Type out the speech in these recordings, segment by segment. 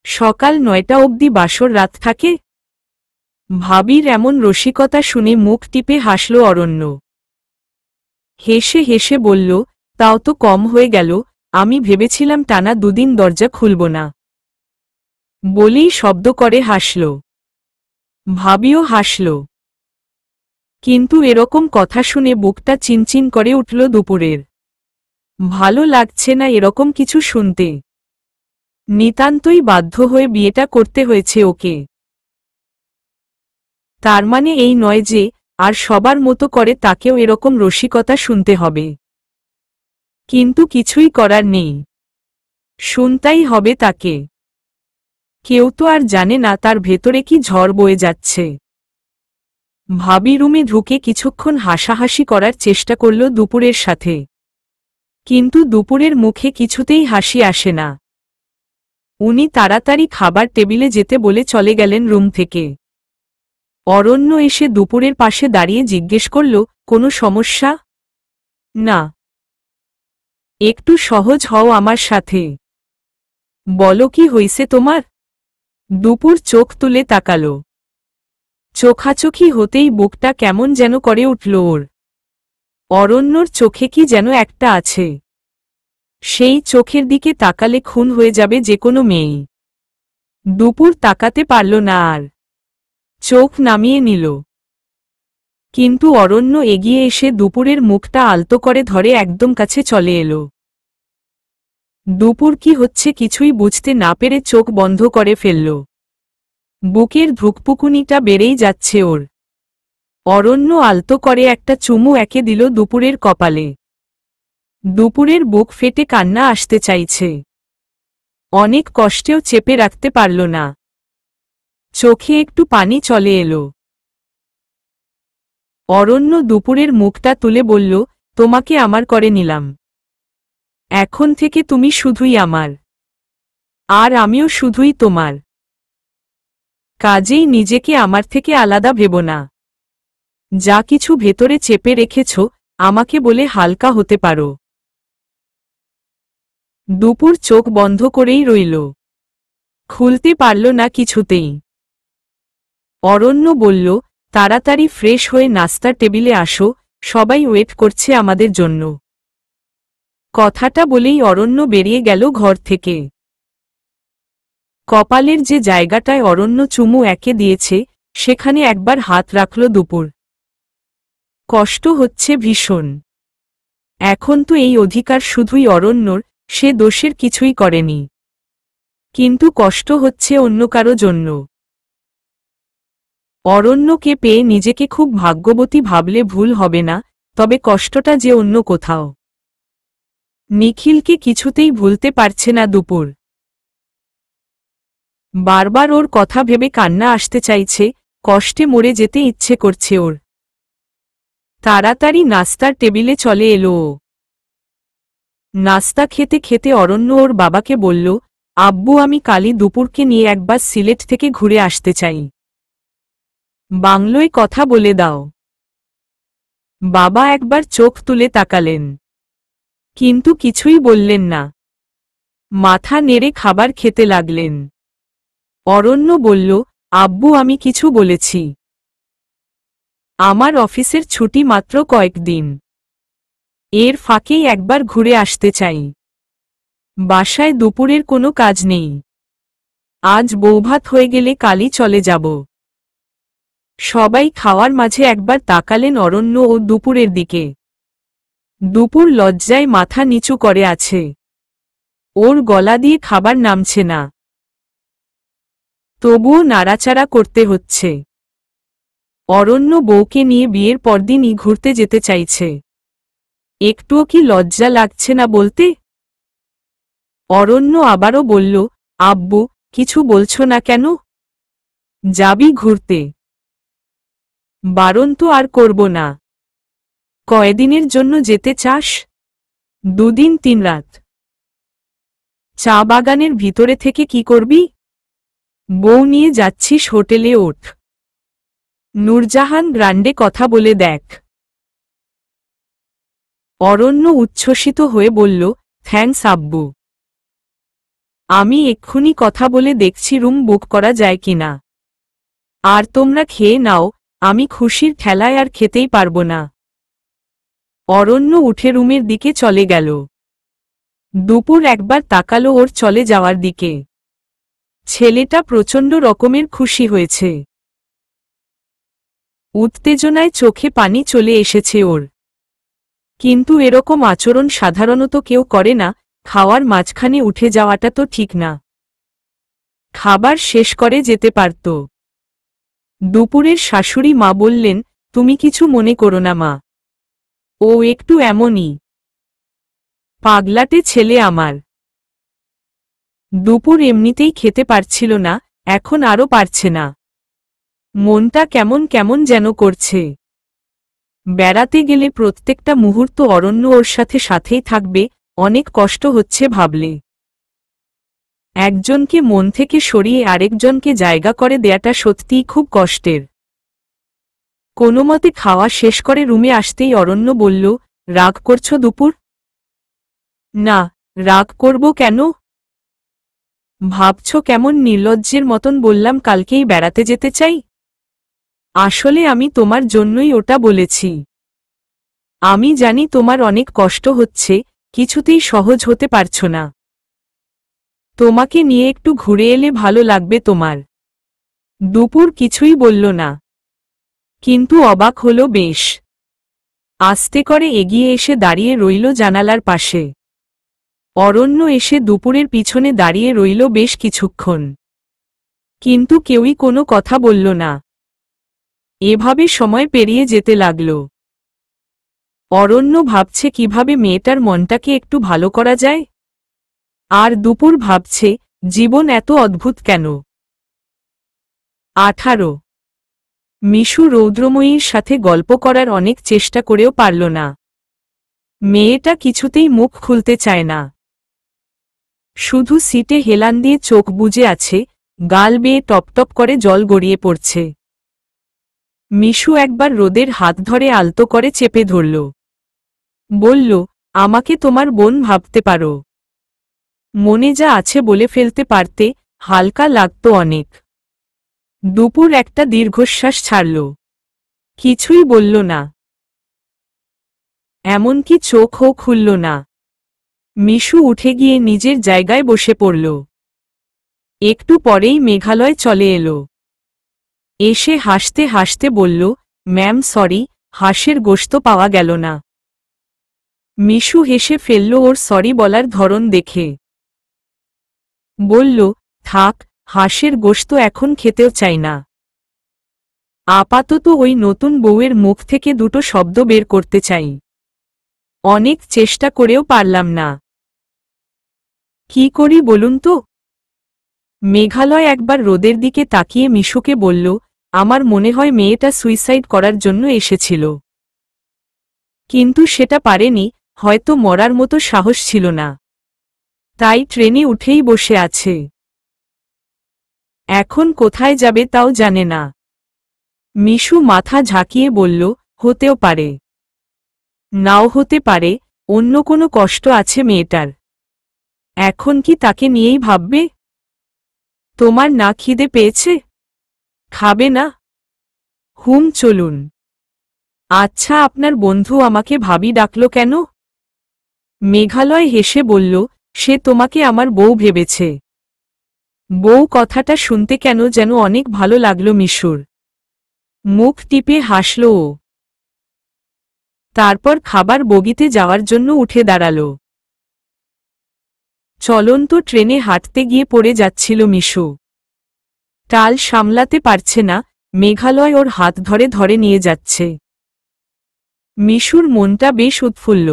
সকাল ৯টা অবধি বাসর রাত থাকে? ভাবির এমন রসিকতা শুনে মুখ টিপে হাসল অরণ্য। হেসে হেসে বলল, তাও তো কম হয়ে গেল, আমি ভেবেছিলাম টানা দুদিন দরজা খুলব না। বলেই শব্দ করে হাসল। ভাবিও হাসল। কিন্তু এরকম কথা শুনে বুকটা চিনচিন করে উঠল দুপুরের। ভালো লাগছে না এরকম কিছু শুনতে। নিতান্তই বাধ্য হয়ে বিয়েটা করতে হয়েছে ওকে। তার মানে এই নয় যে আর সবার মতো করে তাকেও এরকম রসিকতা শুনতে হবে। কিন্তু কিছুই করার নেই, শুনতেই হবে তাকে। কেউ তো আর জানে না তার ভেতরে কি ঝড় বয়ে যাচ্ছে। ভাবি রুমে ঢুকে কিছুক্ষণ হাসাহাসি করার চেষ্টা করল দুপুরের সাথে, কিন্তু দুপুরের মুখে কিছুতেই হাসি আসে না। উনি তাড়াতাড়ি খাবার টেবিলে যেতে বলে চলে গেলেন রুম থেকে। অরণ্য এসে দুপুরের পাশে দাঁড়িয়ে জিজ্ঞেস করল, কোনো সমস্যা? না। একটু সহজ হও আমার সাথে। বলো কি হইছে তোমার? দুপুর চোখ তুলে তাকাল। চোখাচোখি হতেই বুকটা কেমন যেন করে উঠল ওর। অরণ্যর চোখে কি যেন একটা আছে, সেই চোখের দিকে তাকালে খুন হয়ে যাবে যে কোনো মেয়েই। দুপুর তাকাতে পারল না আর, চোখ নামিয়ে নিল। কিন্তু অরণ্য এগিয়ে এসে দুপুরের মুখটা আলতো করে ধরে একদম কাছে চলে এলো। দুপুর কি হচ্ছে কিছুই বুঝতে না পেরে চোখ বন্ধ করে ফেলল। বুকের ধুকপুকুনিটা বেড়েই যাচ্ছে ওর। অরণ্য আলতো করে একটা চুমু এঁকে দিল দুপুরের কপালে। দুপুরের বুক ফেটে কান্না আসতে চাইছে, অনেক কষ্টেও চেপে রাখতে পারল না। চোখে একটু পানি চলে এলো। অরণ্য দুপুরের মুখটা তুলে বলল, তোমাকে আমার করে নিলাম। এখন থেকে তুমি শুধুই আমার, আর আমিও শুধুই তোমার। কাজেই নিজেকে আমার থেকে আলাদা ভেবো না। যা কিছু ভেতরে চেপে রেখেছ আমাকে বলে হালকা হতে পারো। দুপুর চোখ বন্ধ করেই রইল, খুলতে পারল না কিছুতেই। অরণ্য বলল, তাড়াতাড়ি ফ্রেশ হয়ে নাস্তার টেবিলে আসো, সবাই ওয়েট করছে আমাদের জন্য। কথাটা বলেই অরণ্য বেরিয়ে গেল ঘর থেকে। কপালের যে জায়গাটায় অরণ্য চুমু এঁকে দিয়েছে সেখানে একবার হাত রাখল দুপুর। কষ্ট হচ্ছে ভীষণ। এখন তো এই অধিকার শুধুই অরণ্যর, সে দোষের কিছুই করেনি। কিন্তু কষ্ট হচ্ছে অন্য কারো জন্য। অরণ্যকে পেয়ে নিজেকে খুব ভাগ্যবতী ভাবলে ভুল হবে না, তবে কষ্টটা যে অন্য কোথাও। নিখিলকে কিছুতেই ভুলতে পারছে না দুপুর। বারবার ওর কথা ভেবে কান্না আসতে চাইছে, কষ্টে মরে যেতে ইচ্ছে করছে ওর। তাড়াতাড়ি নাস্তার টেবিলে চলে এলো ও। নাস্তা খেতে খেতে অরণ্য ওর বাবাকে বলল, আব্বু আমি কালই দুপুরকে নিয়ে একবার সিলেট থেকে ঘুরে আসতে চাই। বাংলোয় কথা বলে দাও। বাবা একবার চোখ তুলে তাকালেন, কিন্তু কিছুই বললেন না। মাথা নেড়ে খাবার খেতে লাগলেন। অরণ্য বলল, আব্বু আমি কিছু বলেছি। আমার অফিসের ছুটি মাত্র কয়েকদিন, এর ফাঁকেই একবার ঘুরে আসতে চাই। বাসায় দুপুরের কোনো কাজ নেই। আজ বৌভাত হয়ে গেলে কালই চলে যাব। সবাই খাওয়ার মাঝে একবার তাকালেন অরণ্য ও দুপুরের দিকে। দুপুর লজ্জায় মাথা নিচু করে আছে, ওর গলা দিয়ে খাবার নামছে না। তবুও নাড়াচাড়া করতে হচ্ছে। অরণ্য বউকে নিয়ে বিয়ের পরদিনই ঘুরতে যেতে চাইছে। একটুও কি লজ্জা লাগছে না বলতে? অরণ্য আবারও বলল, আব্বু কিছু বলছো না কেন? যাবি ঘুরতে? বারণ তো আর করব না। কয়দিনের জন্য যেতে চাস? 2 দিন 3 রাত। চা বাগানের ভিতরে থেকে কি করবি? বউ নিয়ে যাচ্ছিস হোটেলে ওঠ। নূরজাহান গ্রান্ডে কথা বলে দেখ। অরণ্য উচ্ছ্বসিত হয়ে বলল, থ্যাঙ্কস আব্বু। আমি এক্ষুনি কথা বলে দেখছি রুম বুক করা যায় কিনা। আর তোমরা খেয়ে নাও, আমি খুশির ঠেলায় আর খেতেই পারবো না। অরণ্য উঠে রুমের দিকে চলে গেল। দুপুর একবার তাকালো ওর চলে যাওয়ার দিকে। ছেলেটা প্রচণ্ড রকমের খুশি হয়েছে। উত্তেজনায় চোখে পানি চলে এসেছে ওর। কিন্তু এরকম আচরণ সাধারণত কেউ করে না, খাওয়ার মাঝখানে উঠে যাওয়াটা তো ঠিক না। খাবার শেষ করে যেতে পারত। দুপুরের শাশুড়ি মা বললেন, তুমি কিছু মনে করো না মা, ও একটু এমনই পাগলাটে ছেলে আমার। দুপুর এমনিতেই খেতে পারছিল না, এখন আরও পারছে না। মনটা কেমন কেমন যেন করছে। বেড়াতে গেলে প্রত্যেকটা মুহূর্ত অরণ্য ওর সাথে সাথেই থাকবে, অনেক কষ্ট হচ্ছে ভাবলে। একজনকে মন থেকে সরিয়ে আরেকজনকে জায়গা করে দেয়াটা সত্যিই খুব কষ্টের। কোনোমতে খাওয়া শেষ করে রুমে আসতেই অরণ্য বলল, রাগ করছো দুপুর? না, রাগ করব কেন? ভাবছ কেমন নির্লজ্জের মতন বললাম কালকেই বেড়াতে যেতে চাই? আসলে আমি তোমার জন্যই ওটা বলেছি। আমি জানি তোমার অনেক কষ্ট হচ্ছে, কিছুতেই সহজ হতে পারছ না। তোমাকে নিয়ে একটু ঘুরে এলে ভালো লাগবে তোমার। দুপুর কিছুই বলল না, কিন্তু অবাক হলো বেশ। আস্তে করে এগিয়ে এসে দাঁড়িয়ে রইল জানালার পাশে। অরণ্য এসে দুপুরের পিছনে দাঁড়িয়ে রইল বেশ কিছুক্ষণ। কিন্তু কেউই কোনো কথা বলল না। এভাবে সময় পেরিয়ে যেতে লাগল। অরণ্য ভাবছে কিভাবে মেয়েটার মনটাকে একটু ভালো করা যায়। আর দুপুর ভাবছে, জীবন এত অদ্ভুত কেন। 18 মিশু রৌদ্রময়ীর সাথে গল্প করার অনেক চেষ্টা করেও পারল না। মেয়েটা কিছুতেই মুখ খুলতে চায় না। শুধু সিটে হেলান দিয়ে চোখ বুজে আছে, গাল বেয়ে টপটপ করে জল গড়িয়ে পড়ছে। মিশু একবার রোদের হাত ধরে আলতো করে চেপে ধরল। বলল, আমাকে তোমার বোন ভাবতে পারো। মনে যা আছে বলে ফেলতে পারতে, হালকা লাগত অনেক। দুপুর একটা দীর্ঘশ্বাস ছাড়ল। কিছুই বলল না। এমনকি চোখও খুলল না। মিশু উঠে গিয়ে নিজের জায়গায় বসে পড়ল। একটু পরেই মেঘালয় চলে এলো। এসে হাসতে হাসতে বলল, ম্যাম সরি, হাঁসের গোশত পাওয়া গেল না। মিশু হেসে ফেলল ওর সরি বলার ধরন দেখে। বলল, থাক, হাঁসের গোশত এখন খেতেও চাই না। আপাতত ওই নতুন বউয়ের মুখ থেকে দুটো শব্দ বের করতে চাই। অনেক চেষ্টা করেও পারলাম না। কি করি বলুন তো? মেঘালয় একবার রোদের দিকে তাকিয়ে মিশুকে বলল, আমার মনে হয় মেয়েটা সুইসাইড করার জন্য এসেছিল। কিন্তু সেটা পারেনি, হয়তো মরার মতো সাহস ছিল না। তাই ট্রেনে উঠেই বসে আছে। এখন কোথায় যাবে তাও জানে না। মিশু মাথা ঝাঁকিয়ে বলল, হতেও পারে, নাও হতে পারে, অন্য কোনো কষ্ট আছে মেয়েটার। এখন কি তাকে নিয়েই ভাববে? তোমার না খিদে পেয়েছে? খাবে না? চলুন। আচ্ছা, আপনার বন্ধু আমাকে ভাবি ডাকল কেন? মেঘালয় হেসে বলল, সে তোমাকে আমার বউ ভেবেছে। বউ কথাটা শুনতে কেন যেন অনেক ভালো লাগল মিশুর। মুখ টিপে হাসল ও। তারপর খাবার বগিতে যাওয়ার জন্য উঠে দাঁড়াল। চলন্ত ট্রেনে হাঁটতে গিয়ে পড়ে যাচ্ছিল মিশু। টাল সামলাতে পারছে না, মেঘালয় ওর হাত ধরে ধরে নিয়ে যাচ্ছে। মিশুর মনটা বেশ উৎফুল্ল।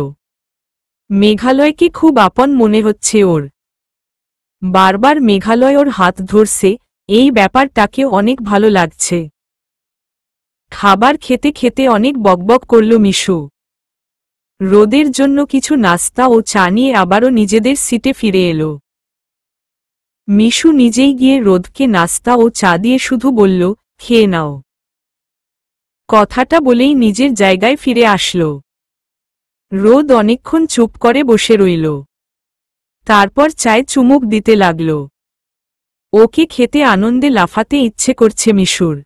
মেঘালয়কে খুব আপন মনে হচ্ছে ওর। বারবার মেঘালয় ওর হাত ধরছে, এই ব্যাপারটাকে অনেক ভালো লাগছে। খাবার খেতে খেতে অনেক বকবক করল মিশু। রোদের জন্য কিছু নাস্তা ও চা নিয়ে আবারও নিজেদের সিটে ফিরে এলো। মিশু নিজেই গিয়ে রোদকে নাস্তা ও চা দিয়ে শুধু বলল, খেয়ে নাও। কথাটা বলেই নিজের জায়গায় ফিরে আসল। রোদ অনেকক্ষণ চুপ করে বসে রইল। তারপর চায়ে চুমুক দিতে লাগল। ওকে খেতে আনন্দে লাফাতে ইচ্ছে করছে মিশুর।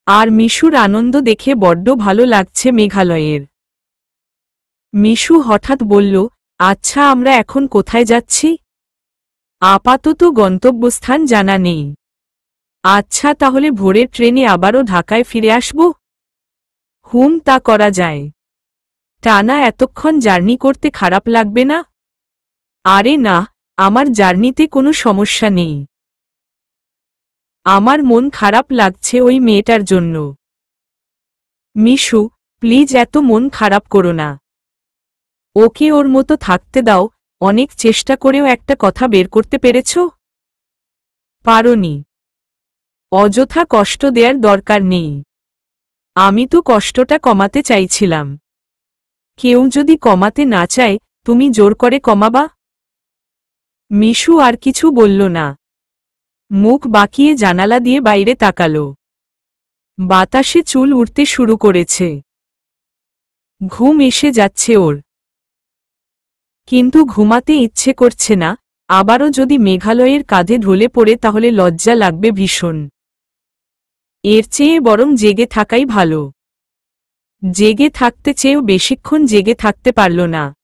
আর মিশুর আনন্দ দেখে বড্ড ভালো লাগছে মেঘালয়ের। মিশু হঠাৎ বলল, আচ্ছা আমরা এখন কোথায় যাচ্ছি? আপাতত গন্তব্যস্থান জানা নেই। আচ্ছা তাহলে ভোরের ট্রেনে আবারও ঢাকায় ফিরে আসব? তা করা যায়। টানা এতক্ষণ জার্নি করতে খারাপ লাগবে না? আরে না, আমার জার্নিতে কোনো সমস্যা নেই। আমার মন খারাপ লাগছে ওই মেয়েটার জন্য। মিশু, প্লিজ এত মন খারাপ করো না। ওকে ওর মতো থাকতে দাও। অনেক চেষ্টা করেও একটা কথা বের করতে পেরেছ? পারোনি। অযথা কষ্ট দেওয়ার দরকার নেই। আমি তো কষ্টটা কমাতে চাইছিলাম। কেউ যদি কমাতে না চায়, তুমি জোর করে কমাবা? মিশু আর কিছু বলল না। মুখ বাঁকিয়ে জানালা দিয়ে বাইরে তাকালো। বাতাসে চুল উঠতে শুরু করেছে। ঘুম এসে যাচ্ছে ওর। কিন্তু ঘুমাতে ইচ্ছে করছে না। আবারও যদি মেঘালয়ের কাঁধে ঢলে পড়ে তাহলে লজ্জা লাগবে ভীষণ। এর চেয়ে বরং জেগে থাকাই ভালো। জেগে থাকতে চেয়েও বেশিক্ষণ জেগে থাকতে পারল না।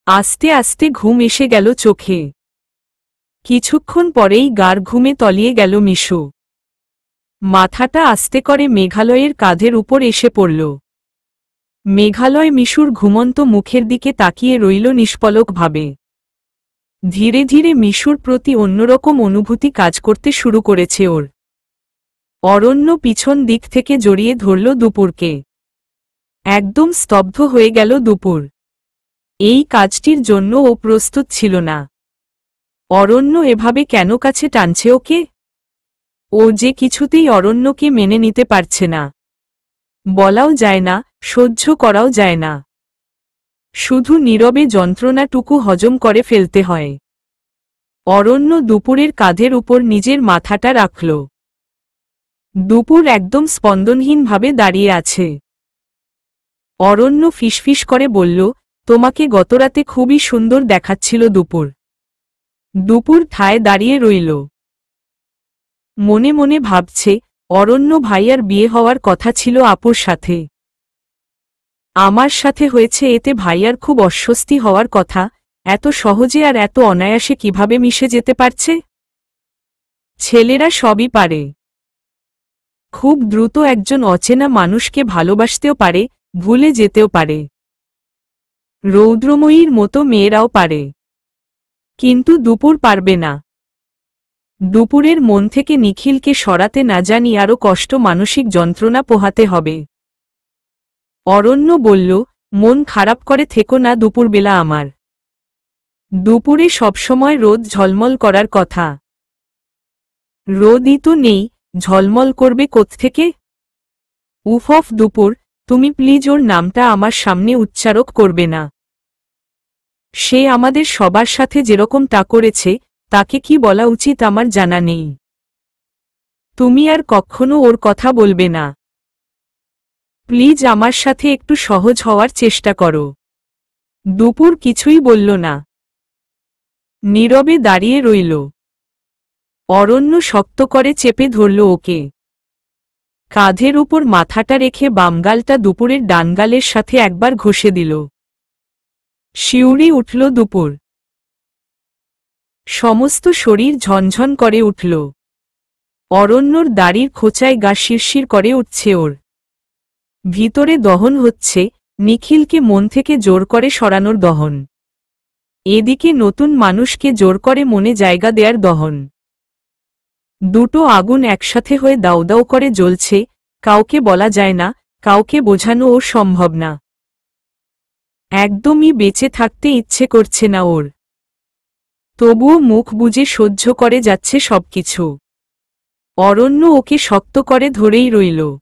আস্তে আস্তে ঘুম এসে গেল চোখে। কিছুক্ষণ পরেই গাঢ় ঘুমে তলিয়ে গেল মিশু। মাথাটা আস্তে করে মেঘালয়ের কাঁধের উপর এসে পড়ল। মেঘালয় মিশুর ঘুমন্ত মুখের দিকে তাকিয়ে রইল নিষ্পলকভাবে। ধীরে ধীরে মিশুর প্রতি অন্যরকম অনুভূতি কাজ করতে শুরু করেছে ওর। অরণ্য পিছন দিক থেকে জড়িয়ে ধরল দুপুরকে। একদম স্তব্ধ হয়ে গেল দুপুর। এই কাজটির জন্য ও প্রস্তুত ছিল না। অরণ্য এভাবে কেন কাছে টানছে ওকে? ও যে কিছুতেই অরণ্যকে মেনে নিতে পারছে না। বলাও যায় না, সহ্য করাও যায় না। শুধু নীরবে যন্ত্রণাটুকু হজম করে ফেলতে হয়। অরণ্য দুপুরের কাঁধের উপর নিজের মাথাটা রাখল। দুপুর একদম স্পন্দনহীনভাবে দাঁড়িয়ে আছে। অরণ্য ফিসফিস করে বলল, তোমাকে গতরাতে খুবই সুন্দর দেখাচ্ছিল দুপুর। দুপুর ঠায় দাঁড়িয়ে রইল। মনে মনে ভাবছে, অরণ্য ভাইয়ার বিয়ে হওয়ার কথা ছিল আপুর সাথে। আমার সাথে হয়েছে এতে ভাইয়ার খুব অস্বস্তি হওয়ার কথা। এত সহজে আর এত অনায়াসে কিভাবে মিশে যেতে পারছে? ছেলেরা সবই পারে। খুব দ্রুত একজন অচেনা মানুষকে ভালোবাসতেও পারে, ভুলে যেতেও পারে। রৌদ্রময়ীর মতো মেয়েরাও পারে। কিন্তু দুপুর পারবে না। দুপুরের মন থেকে নিখিলকে সরাতে না জানি আরও কষ্ট, মানসিক যন্ত্রণা পোহাতে হবে। অরণ্য বলল, মন খারাপ করে থেকো না দুপুরবেলা আমার। দুপুরে সবসময় রোদ ঝলমল করার কথা। রোদই তো নেই, ঝলমল করবে কোত্থেকে? উফ দুপুর, তুমি প্লিজ ওর নামটা আমার সামনে উচ্চারণ করবে না। সে আমাদের সবার সাথে যেরকমটা করেছে, তাকে কি বলা উচিত আমার জানা নেই। তুমি আর কখনো ওর কথা বলবে না। প্লিজ আমার সাথে একটু সহজ হওয়ার চেষ্টা করো। দুপুর কিছুই বলল না। নীরবে দাঁড়িয়ে রইল। অরণ্য শক্ত করে চেপে ধরল ওকে। কাঁধের উপর মাথাটা রেখে বামগালটা দুপুরের ডানগালের সাথে একবার ঘষে দিল। শিউরে উঠল দুপুর। সমস্ত শরীর ঝনঝন করে উঠল। অরণ্যর দাড়ির খোঁচায় গা শিরশির করে উঠছে ওর। ভিতরে দহন হচ্ছে, নিখিলকে মন থেকে জোর করে সরানোর দহন। এদিকে নতুন মানুষকে জোর করে মনে জায়গা দেয়ার দহন। দুটো আগুন একসাথে হয়ে দাউ দাউ করে জ্বলছে, কাউকে বলা যায় না, কাউকে বোঝানোও সম্ভব না। একদমই বেঁচে থাকতে ইচ্ছে করছে না ওর। তবুও মুখ বুজে সহ্য করে যাচ্ছে সবকিছু। অরণ্য ওকে শক্ত করে ধরেই রইল।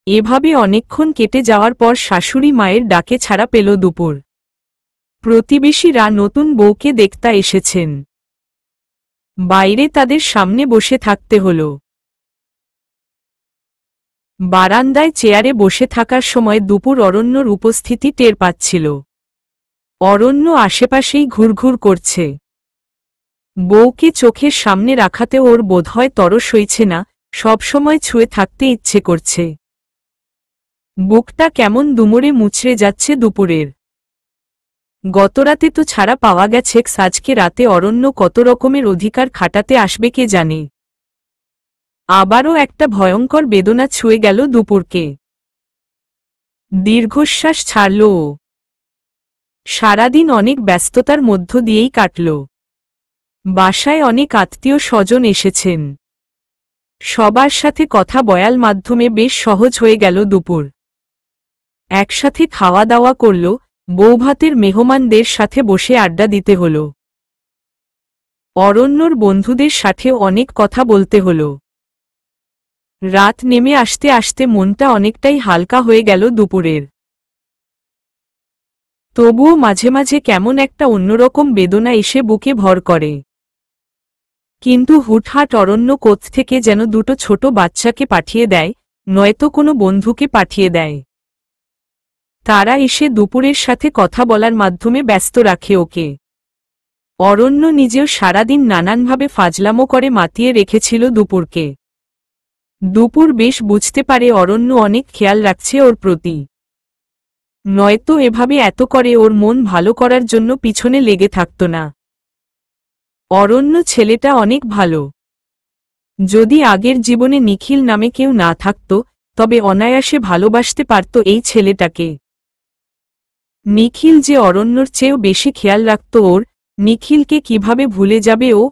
এভাবে অনেকক্ষণ কেটে যাওয়ার পর শাশুড়ি মায়ের ডাকে ছাড়া পেল দুপুর। প্রতিবেশীরা নতুন বউকে দেখতে এসেছেন। বাইরে তাদের সামনে বসে থাকতে হল। বারান্দায় চেয়ারে বসে থাকার সময় দুপুর অরণ্যর উপস্থিতি টের পাচ্ছিল। অরণ্য আশেপাশেই ঘুরঘুর করছে। বউকে চোখের সামনে রাখাতে ওর বোধহয় তরস হইছে না, সবসময় ছুঁয়ে থাকতে ইচ্ছে করছে। বুকটা কেমন দুমড়ে মুচড়ে যাচ্ছে দুপুরের। গতরাতে তো ছাড়া পাওয়া গেছে, আজকে রাতে অরণ্য কত রকমের অধিকার খাটাতে আসবে কে জানে। আবারও একটা ভয়ঙ্কর বেদনা ছুঁয়ে গেল দুপুরকে। দীর্ঘশ্বাস ছাড়ল ও। সারাদিন অনেক ব্যস্ততার মধ্য দিয়েই কাটল। বাসায় অনেক আত্মীয় স্বজন এসেছেন। সবার সাথে কথা বলার মাধ্যমে বেশ সহজ হয়ে গেল দুপুর। একসাথে খাওয়া দাওয়া করল, বৌভাতের মেহমানদের সাথে বসে আড্ডা দিতে হল। অরণ্যর বন্ধুদের সাথে অনেক কথা বলতে হল। রাত নেমে আসতে আসতে মনটা অনেকটাই হালকা হয়ে গেল দুপুরের। তবুও মাঝে মাঝে কেমন একটা অন্যরকম বেদনা এসে বুকে ভর করে। কিন্তু হুটহাট অরণ্য কোত্থেকে যেন দুটো ছোট বাচ্চাকে পাঠিয়ে দেয়, নয়তো কোনো বন্ধুকে পাঠিয়ে দেয়। তারা এসে দুপুরের সাথে কথা বলার মাধ্যমে ব্যস্ত রাখে ওকে। অরণ্য নিজেও সারাদিন নানানভাবে ফাজলামো করে মাতিয়ে রেখেছিল দুপুরকে। দুপুর বেশ বুঝতে পারে অরণ্য অনেক খেয়াল রাখছে ওর প্রতি। নয়তো এভাবে এত করে ওর মন ভালো করার জন্য পিছনে লেগে থাকত না। অরণ্য ছেলেটা অনেক ভালো। যদি আগের জীবনে নিখিল নামে কেউ না থাকত, তবে অনায়াসে ভালোবাসতে পারত এই ছেলেটাকে। নিখিল যে অরণ্যর চেয়েও বেশি খেয়াল রাখত ওর, নিখিলকে কিভাবে ভুলে যাবে ও।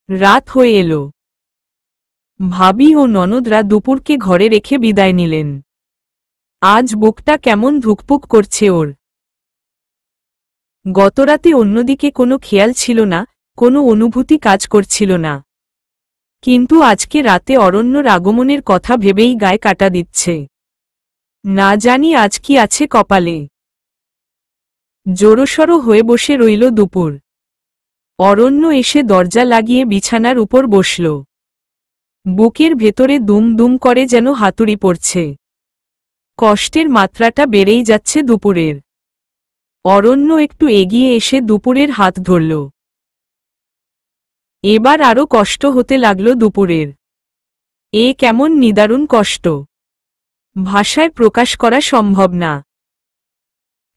রাত হয়ে এলো। ভাবি ও ননদরা দুপুরকে ঘরে রেখে বিদায় নিলেন। আজ বুকটা কেমন ধুকপুক করছে ওর। গতরাতে অন্যদিকে কোনো খেয়াল ছিল না, কোনো অনুভূতি কাজ করছিল না। কিন্তু আজকে রাতে অরণ্যর আগমনের কথা ভেবেই গায়ে কাটা দিচ্ছে। না জানি আজ কি আছে কপালে। জোরসড়ো হয়ে বসে রইল দুপুর। অরণ্য এসে দরজা লাগিয়ে বিছানার উপর বসল। বুকের ভেতরে দুম দুম করে যেন হাতুড়ি পড়ছে। কষ্টের মাত্রাটা বেড়েই যাচ্ছে দুপুরের। অরণ্য একটু এগিয়ে এসে দুপুরের হাত ধরল। এবার আরো কষ্ট হতে লাগল দুপুরের। এ কেমন নিদারুণ কষ্ট, ভাষায় প্রকাশ করা সম্ভব না।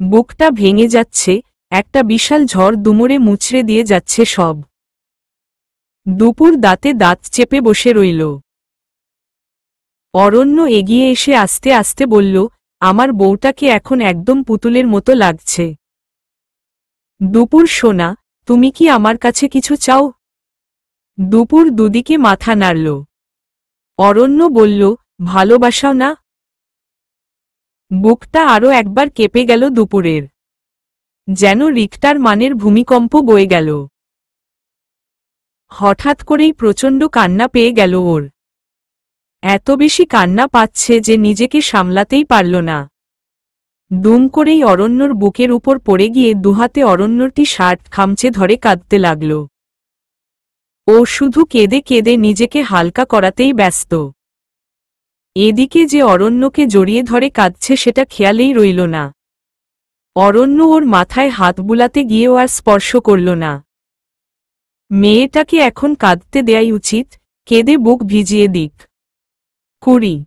বুকটা ভেঙে যাচ্ছে, একটা বিশাল ঝড় দুমড়ে মুচড়ে দিয়ে যাচ্ছে সব। দুপুর দাঁতে দাঁত চেপে বসে রইল। অরণ্য এগিয়ে এসে আস্তে আস্তে বলল, আমার বউটাকে এখন একদম পুতুলের মতো লাগছে। দুপুর সোনা, তুমি কি আমার কাছে কিছু চাও? দুপুর দুদিকে মাথা নাড়ল। অরণ্য বলল, ভালোবাসাও না? বুকটা আরও একবার কেঁপে গেল দুপুরের। যেন রিক্টার মানের ভূমিকম্প বয়ে গেল। হঠাৎ করেই প্রচণ্ড কান্না পেয়ে গেল ওর। এত বেশি কান্না পাচ্ছে যে নিজেকে সামলাতেই পারল না। দুম করেই অরণ্যর বুকের উপর পড়ে গিয়ে দুহাতে অরণ্যটি শার্ট খামচে ধরে কাঁদতে লাগল। ও শুধু কেঁদে কেঁদে নিজেকে হালকা করাতেই ব্যস্ত। এদিকে যে অরণ্যকে জড়িয়ে ধরে কাঁদছে সেটা খেয়ালেই রইল না। অরণ্য ওর মাথায় হাত বুলাতে গিয়েও আর স্পর্শ করল না। মেয়েটাকে এখন কাঁদতে দেয়াই উচিত, কেঁদে বুক ভিজিয়ে দিক। কুড়ি।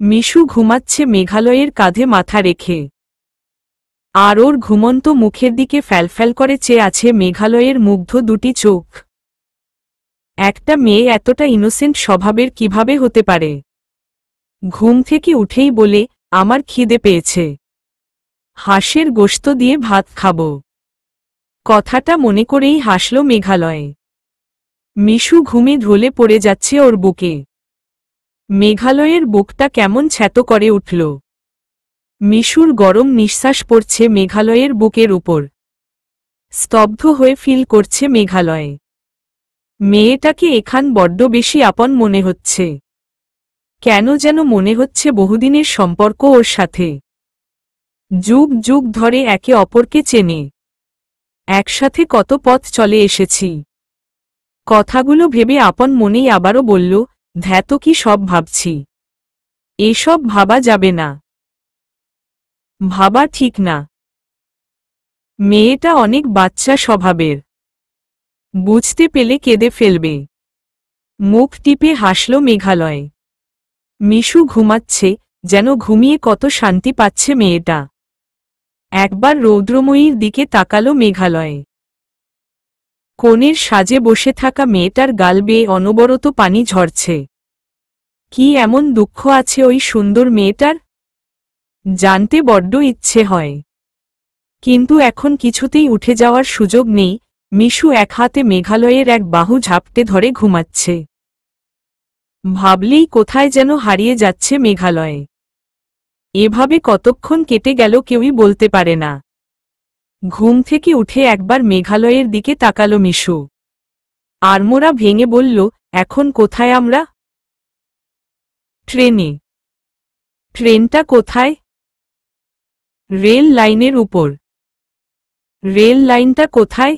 মিশু ঘুমাচ্ছে মেঘালয়ের কাঁধে মাথা রেখে। আর ওর ঘুমন্ত মুখের দিকে ফ্যালফ্যাল করে চেয়ে আছে মেঘালয়ের মুগ্ধ দুটি চোখ। একটা মেয়ে এতটা ইনোসেন্ট স্বভাবের কিভাবে হতে পারে? ঘুম থেকে উঠেই বলে, আমার খিদে পেয়েছে, হাঁসের গোশত দিয়ে ভাত খাব। কথাটা মনে করেই হাসল মেঘালয়। মিশু ঘুমে ঢলে পড়ে যাচ্ছে ওর বুকে। মেঘালয়ের বুকটা কেমন ছ্যাতো করে উঠল। মিশুর গরম নিঃশ্বাস পড়ছে মেঘালয়ের বুকের উপর। স্তব্ধ হয়ে ফিল করছে মেঘালয়। মেয়েটাকে এখান বড্ড বেশি আপন মনে হচ্ছে। কেন যেন মনে হচ্ছে বহুদিনের সম্পর্ক ওর সাথে। যুগ যুগ ধরে একে অপরকে চেনে। একসাথে কত পথ চলে এসেছি। কথাগুলো ভেবে আপন মনেই আবারও বলল, ধ্যাত কি সব ভাবছি। এসব ভাবা যাবে না। ভাবা ঠিক না। মেয়েটা অনেক বাচ্চা স্বভাবের, বুঝতে পেলে কেঁদে ফেলবে। মুখ টিপে হাসল মেঘালয়। মিশু ঘুমাচ্ছে, যেন ঘুমিয়ে কত শান্তি পাচ্ছে মেয়েটা। একবার রৌদ্রময়ীর দিকে তাকালো মেঘালয়। কোণের সাজে বসে থাকা মেয়েটার গাল বেয়ে অনবরত পানি ঝরছে। কি এমন দুঃখ আছে ওই সুন্দর মেয়েটার? জানতে বড্ড ইচ্ছে হয়, কিন্তু এখন কিছুতেই উঠে যাওয়ার সুযোগ নেই। মিশু এক হাতে মেঘালয়ের এক বাহু ঝাপটে ধরে ঘুমাচ্ছে। ভাবলেই কোথায় যেন হারিয়ে যাচ্ছে মেঘালয়। এভাবে কতক্ষণ কেটে গেল কেউই বলতে পারে না। ঘুম থেকে উঠে একবার মেঘালয়ের দিকে তাকালো মিশু। আড়মোড়া ভেঙে বলল, এখন কোথায় আমরা? ট্রেনে। ট্রেনটা কোথায়? রেল লাইনের উপর। রেল লাইনটা কোথায়?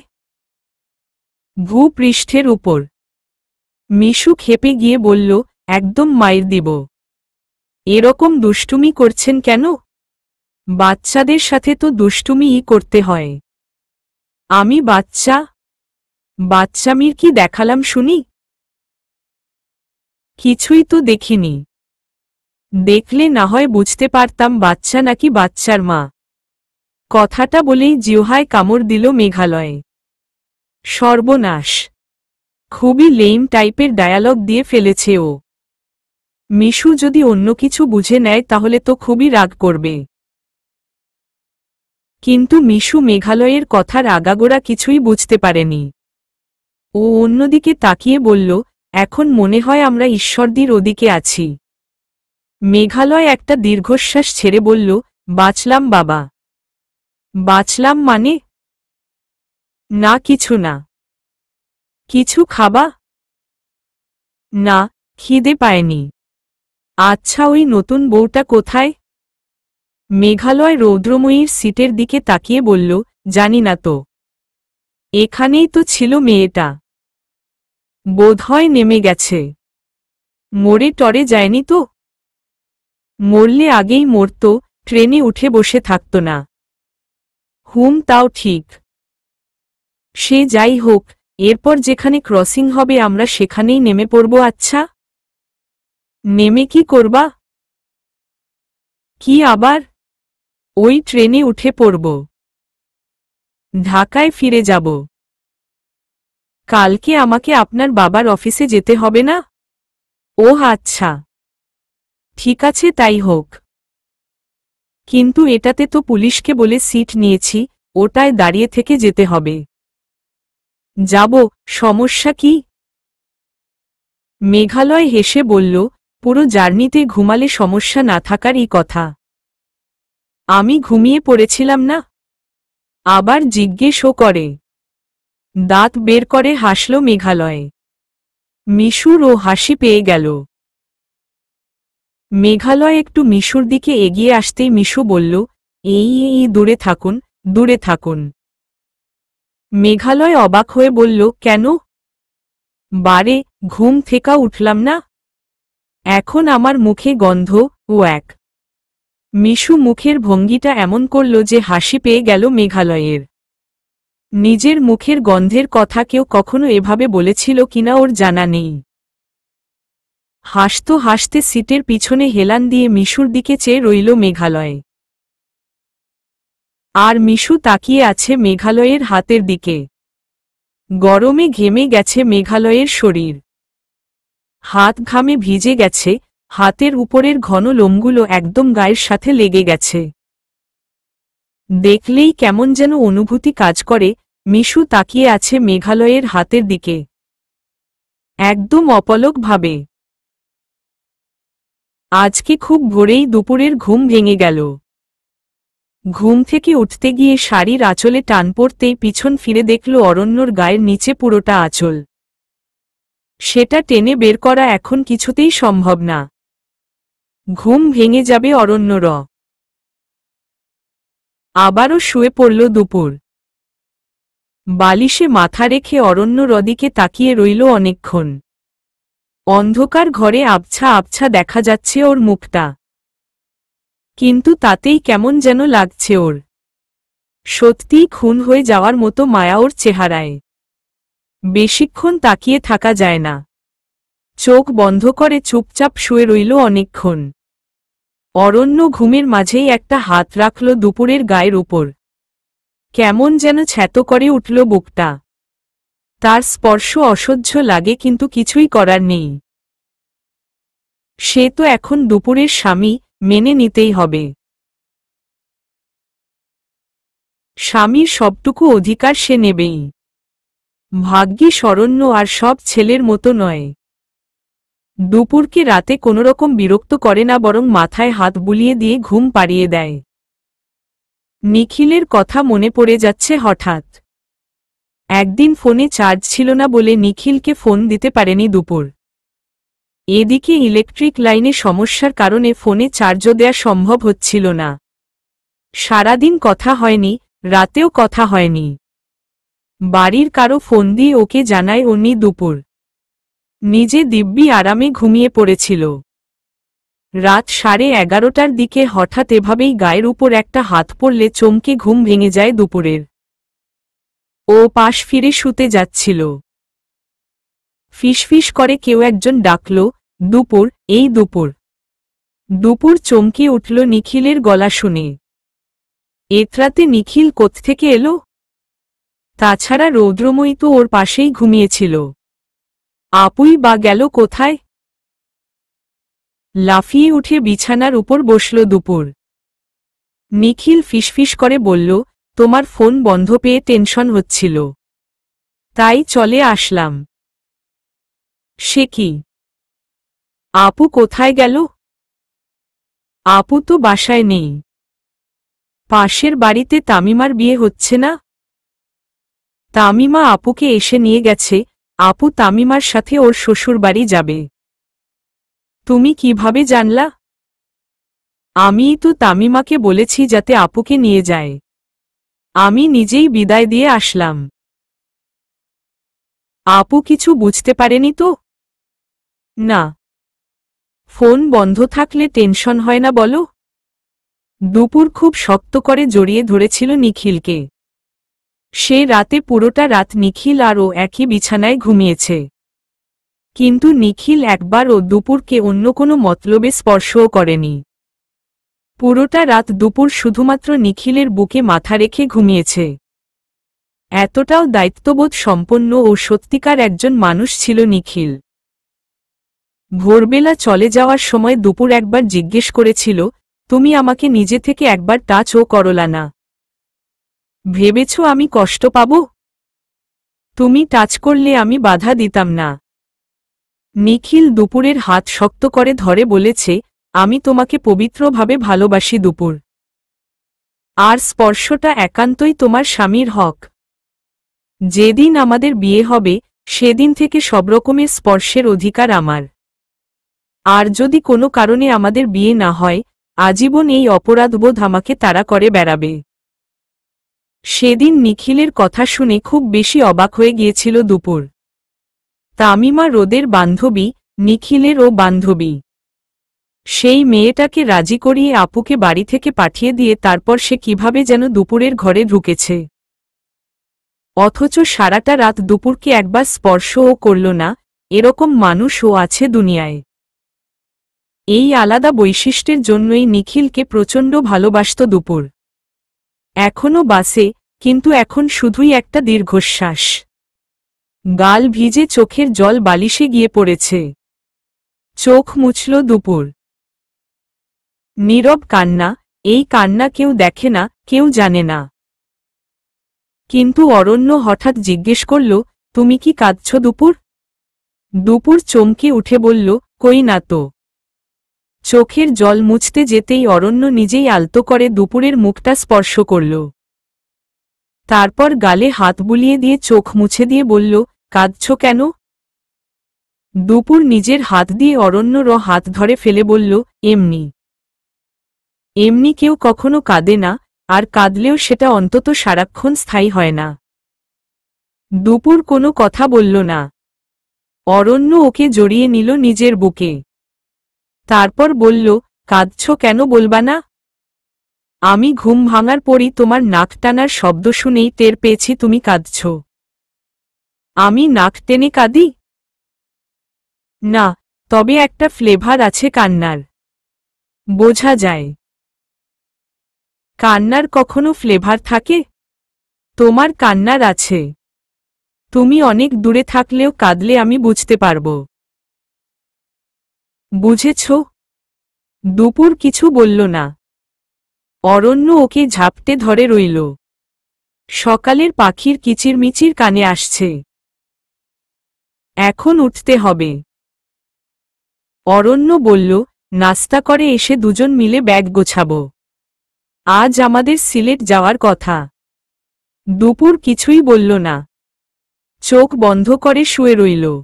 ভূপৃষ্ঠের উপর। মিশু ক্ষেপে গিয়ে বলল, একদম মাইর দিব। এরকম দুষ্টুমি করছেন কেন? বাচ্চাদের সাথে তো দুষ্টুমিই করতে হয়। আমি বাচ্চা? বাচ্চামির কি দেখালাম শুনি? কিছুই তো দেখিনি। দেখলে না হয় বুঝতে পারতাম বাচ্চা নাকি বাচ্চার মা। কথাটা বলেই জিহ্বায় কামড় দিল মেঘালয়। সর্বনাশ! খুবই লেইম টাইপের ডায়ালগ দিয়ে ফেলেছে ও। মিশু যদি অন্য কিছু বুঝে নেয় তাহলে তো খুবই রাগ করবে। কিন্তু মিশু মেঘালয়ের কথার আগাগোড়া কিছুই বুঝতে পারেনি। ও অন্যদিকে তাকিয়ে বলল, এখন মনে হয় আমরা ঈশ্বরদীর ওদিকে আছি। মেঘালয় একটা দীর্ঘশ্বাস ছেড়ে বলল, বাঁচলাম বাবা। বাঁচলাম মানে? না কিছু না। কিছু খাবা? না, খিদে পায়নি। আচ্ছা ওই নতুন বউটা কোথায়? মেঘালয় রৌদ্রময়ীর সিটের দিকে তাকিয়ে বলল, জানি না তো। এখানেই তো ছিল মেয়েটা। বোধহয় নেমে গেছে। মরে টরে যায়নি তো? মরলে আগেই মরত, ট্রেনে উঠে বসে থাকত না। তাও ঠিক। সে যাই হোক, এরপর যেখানে ক্রসিং হবে আমরা সেখানেই নেমে পড়ব। আচ্ছা, নেমে কি করবা? কি আবার? ওই ট্রেনে উঠে পড়ব। ঢাকায় ফিরে যাব। কালকে আমাকে আপনার বাবার অফিসে যেতে হবে না? ওহ আচ্ছা, ঠিক আছে তাই হোক। কিন্তু এটাতে তো পুলিশকে বলে সিট নিয়েছি, ওটায় দাঁড়িয়ে থেকে যেতে হবে। যাব, সমস্যা কি? মেঘালয় হেসে বলল, পুরো জার্নিতে ঘুমালে সমস্যা না থাকারই কথা। আমি ঘুমিয়ে পড়েছিলাম না? আবার জিজ্ঞেসও করে। দাঁত বের করে হাসল মেঘালয়। মিশুর ও হাসি পেয়ে গেল। মেঘালয় একটু মিশুর দিকে এগিয়ে আসতেই মিশু বলল, এই দূরে থাকুন, দূরে থাকুন। মেঘালয় অবাক হয়ে বলল, কেন? বারে, ঘুম থেকে উঠলাম না? এখন আমার মুখে গন্ধ। ও এক। মিশু মুখের ভঙ্গিটা এমন করল যে হাসি পেয়ে গেল মেঘালয়ের। নিজের মুখের গন্ধের কথা কেউ কখনো এভাবে বলেছিল কিনা ওর জানা নেই। হাসতে হাসতে সিটের পিছনে হেলান দিয়ে মিশুর দিকে চেয়ে রইল মেঘালয়। আর মিশু তাকিয়ে আছে মেঘালয়ের হাতের দিকে। গরমে ঘেমে গেছে মেঘালয়ের শরীর। হাত ঘামে ভিজে গেছে, হাতের উপরের ঘন লোমগুলো একদম গায়ের সাথে লেগে গেছে। দেখলেই কেমন যেন অনুভূতি কাজ করে। মিশু তাকিয়ে আছে মেঘালয়ের হাতের দিকে, একদম অপলক ভাবে। আজকে খুব ভোরেই দুপুরের ঘুম ভেঙে গেল। ঘুম থেকে উঠতে গিয়ে শাড়ির আঁচলে টান পড়তেই পিছন ফিরে দেখল অরণ্যর গায়ের নিচে পুরোটা আঁচল। সেটা টেনে বের করা এখন কিছুতেই সম্ভব না। ঘুম ভেঙে যাবে অরণ্যর। আবারও শুয়ে পড়ল দুপুর। বালিশে মাথা রেখে অরণ্য রদিকে তাকিয়ে রইল অনেকক্ষণ। অন্ধকার ঘরে আবছা আবছা দেখা যাচ্ছে ওর মুখটা, কিন্তু তাতেই কেমন যেন লাগছে ওর। সত্যিই খুন হয়ে যাওয়ার মতো মায়া ওর চেহারায়। বেশিক্ষণ তাকিয়ে থাকা যায় না। চোখ বন্ধ করে চুপচাপ শুয়ে রইল অনেকক্ষণ। অরণ্য ঘুমের মাঝেই একটা হাত রাখল দুপুরের গায়ের উপর। কেমন যেন ছ্যাতো করে উঠল বুকটা। তার স্পর্শ অসহ্য লাগে কিন্তু কিছুই করার নেই। সে তো এখন দুপুরের স্বামী, মেনে নিতেই হবে। স্বামীর সবটুকু অধিকার সে নেবেই। ভাগ্যিস অরণ্য আর সব ছেলের মতো নয়। দুপুরকে রাতে কোনোরকম বিরক্ত করে না, বরং মাথায় হাত বুলিয়ে দিয়ে ঘুম পাড়িয়ে দেয়। নিখিলের কথা মনে পড়ে যাচ্ছে হঠাৎ। একদিন ফোনে চার্জ ছিল না বলে নিখিলকে ফোন দিতে পারেনি দুপুর। এদিকে ইলেকট্রিক লাইনে সমস্যার কারণে ফোনে চার্জও দেয়া সম্ভব হচ্ছিল না। সারাদিন কথা হয়নি, রাতেও কথা হয়নি। বাড়ির কারো ফোন দিয়ে ওকে জানায় উনি দুপুর নিজে দিব্যি আরামে ঘুমিয়ে পড়েছিল। রাত 11:30টার দিকে হঠাৎ এভাবেই গায়ের উপর একটা হাত পড়লে চমকে ঘুম ভেঙে যায় দুপুরের। ও পাশ ফিরে শুতে যাচ্ছিল। ফিসফিস করে কেউ একজন ডাকল, দুপুর, এই দুপুর। দুপুর চমকে উঠল নিখিলের গলা শুনে। এতরাতে নিখিল কোত্থেকে এলো? তাছাড়া রৌদ্রময়ী তো ওর পাশেই ঘুমিয়েছিল। আপুই বা গেল কোথায়? লাফিয়ে উঠে বিছানার উপর বসল দুপুর। নিখিল ফিসফিস করে বলল, তোমার ফোন বন্ধ পেয়ে টেনশন হচ্ছিল, তাই চলে আসলাম। সে কি? আপু কোথায় গেল? আপু তো বাসায় নেই। পাশের বাড়িতে তামিমার বিয়ে হচ্ছে না? তামিমা আপুকে এসে নিয়ে গেছে। আপু তামিমার সাথে ওর শ্বশুর বাড়ি যাবে। তুমি কিভাবে জানলা? আমিই তো তামিমাকে বলেছি যাতে আপুকে নিয়ে যায়। আমি নিজেই বিদায় দিয়ে আসলাম। আপু কিছু বুঝতে পারেনি তো? না। ফোন বন্ধ থাকলে টেনশন হয় না বলো? দুপুর খুব শক্ত করে জড়িয়ে ধরেছিল নিখিলকে। সে রাতে পুরোটা রাত নিখিল আর ও একই বিছানায় ঘুমিয়েছে। কিন্তু নিখিল একবারও দুপুরকে অন্য কোনো মতলবে স্পর্শও করেনি। পুরোটা রাত দুপুর শুধুমাত্র নিখিলের বুকে মাথা রেখে ঘুমিয়েছে। এতটাও দায়িত্ববোধ সম্পন্ন ও সত্যিকার একজন মানুষ ছিল নিখিল। ভোরবেলা চলে যাওয়ার সময় দুপুর একবার জিজ্ঞেস করেছিল, তুমি আমাকে নিজে থেকে একবার টাচও করলা না? ভেবেছ আমি কষ্ট পাব? তুমি টাচ করলে আমি বাধা দিতাম না। নিখিল দুপুরের হাত শক্ত করে ধরে বলেছে, আমি তোমাকে পবিত্রভাবে ভালোবাসি দুপুর। আর স্পর্শটা একান্তই তোমার স্বামীর হক। যেদিন আমাদের বিয়ে হবে সেদিন থেকে সব রকমের স্পর্শের অধিকার আমার। আর যদি কোনো কারণে আমাদের বিয়ে না হয়, আজীবন এই অপরাধবোধ আমাকে তাড়া করে বেড়াবে। সেদিন নিখিলের কথা শুনে খুব বেশি অবাক হয়ে গিয়েছিল দুপুর। তামিমা রোদের বান্ধবী, নিখিলেরও বান্ধবী। সেই মেয়েটাকে রাজি করিয়ে আপুকে বাড়ি থেকে পাঠিয়ে দিয়ে তারপর সে কিভাবে যেন দুপুরের ঘরে ঢুকেছে। অথচ সারাটা রাত দুপুরকে একবার স্পর্শও করল না। এরকম মানুষও আছে দুনিয়ায়। এই আলাদা বৈশিষ্ট্যের জন্যই নিখিলকে প্রচণ্ড ভালোবাসত দুপুর। এখনও বাসে, কিন্তু এখন শুধুই একটা দীর্ঘশ্বাস। গাল ভিজে চোখের জল বালিশে গিয়ে পড়েছে। চোখ মুছল দুপুর। নীরব কান্না, এই কান্না কেউ দেখে না, কেউ জানে না। কিন্তু অরণ্য হঠাৎ জিজ্ঞেস করল, তুমি কি কাঁদছ দুপুর? দুপুর চমকে উঠে বলল, কই না তো। চোখের জল মুছতে যেতেই অরণ্য নিজেই আলতো করে দুপুরের মুখটা স্পর্শ করল। তারপর গালে হাত বুলিয়ে দিয়ে চোখ মুছে দিয়ে বলল, কাঁদছ কেন? দুপুর নিজের হাত দিয়ে অরণ্যর হাত ধরে ফেলে বলল, এমনি। এমনি কেউ কখনো কাঁদে না, আর কাঁদলেও সেটা অন্তত সারাক্ষণ স্থায়ী হয় না। দুপুর কোনো কথা বলল না। অরণ্য ওকে জড়িয়ে নিল নিজের বুকে। তারপর বলল, কাঁদছ কেন বলবা না? আমি ঘুম ভাঙার পরই তোমার নাক টানার শব্দ শুনেই টের পেয়েছি তুমি কাঁদছ। আমি নাক টেনে কাঁদি? না, তবে একটা ফ্লেভার আছে কান্নার। বোঝা যায়। কান্নার কখনো ফ্লেভার থাকে? তোমার কান্নার আছে। তুমি অনেক দূরে থাকলেও কাঁদলে আমি বুঝতে পারব। বুঝেছ? দুপুর কিছু বলল না। অরণ্য ওকে ঝাপটে ধরে রইল। সকালের পাখির কিচিরমিচির কানে আসছে। এখন উঠতে হবে। অরণ্য বলল, নাস্তা করে এসে দুজন মিলে ব্যাগ গোছাব। আজ আমাদের সিলেট যাওয়ার কথা। দুপুর কিছুই বলল না। চোখ বন্ধ করে শুয়ে রইল।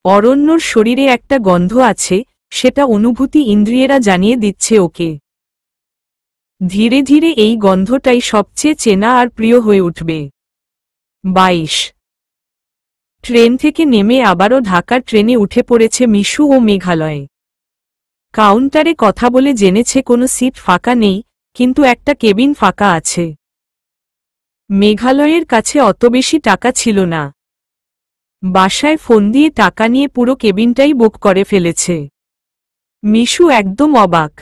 অরণ্যর শরীরে একটা গন্ধ আছে, সেটা অনুভূতি ইন্দ্রিয়েরা জানিয়ে দিচ্ছে ওকে। ধীরে ধীরে এই গন্ধটাই সবচেয়ে চেনা আর প্রিয় হয়ে উঠবে। 22। ট্রেন থেকে নেমে আবারও ঢাকার ট্রেনে উঠে পড়েছে মিশু ও মেঘালয়। কাউন্টারে কথা বলে জেনেছে কোনো সিট ফাঁকা নেই, কিন্তু একটা কেবিন ফাঁকা আছে। মেঘালয়ের কাছে অত বেশি টাকা ছিল না। বাসায় ফোন দিয়ে টাকা নিয়ে পুরো কেবিনটাই বুক করে ফেলেছে। মিশু একদম অবাক।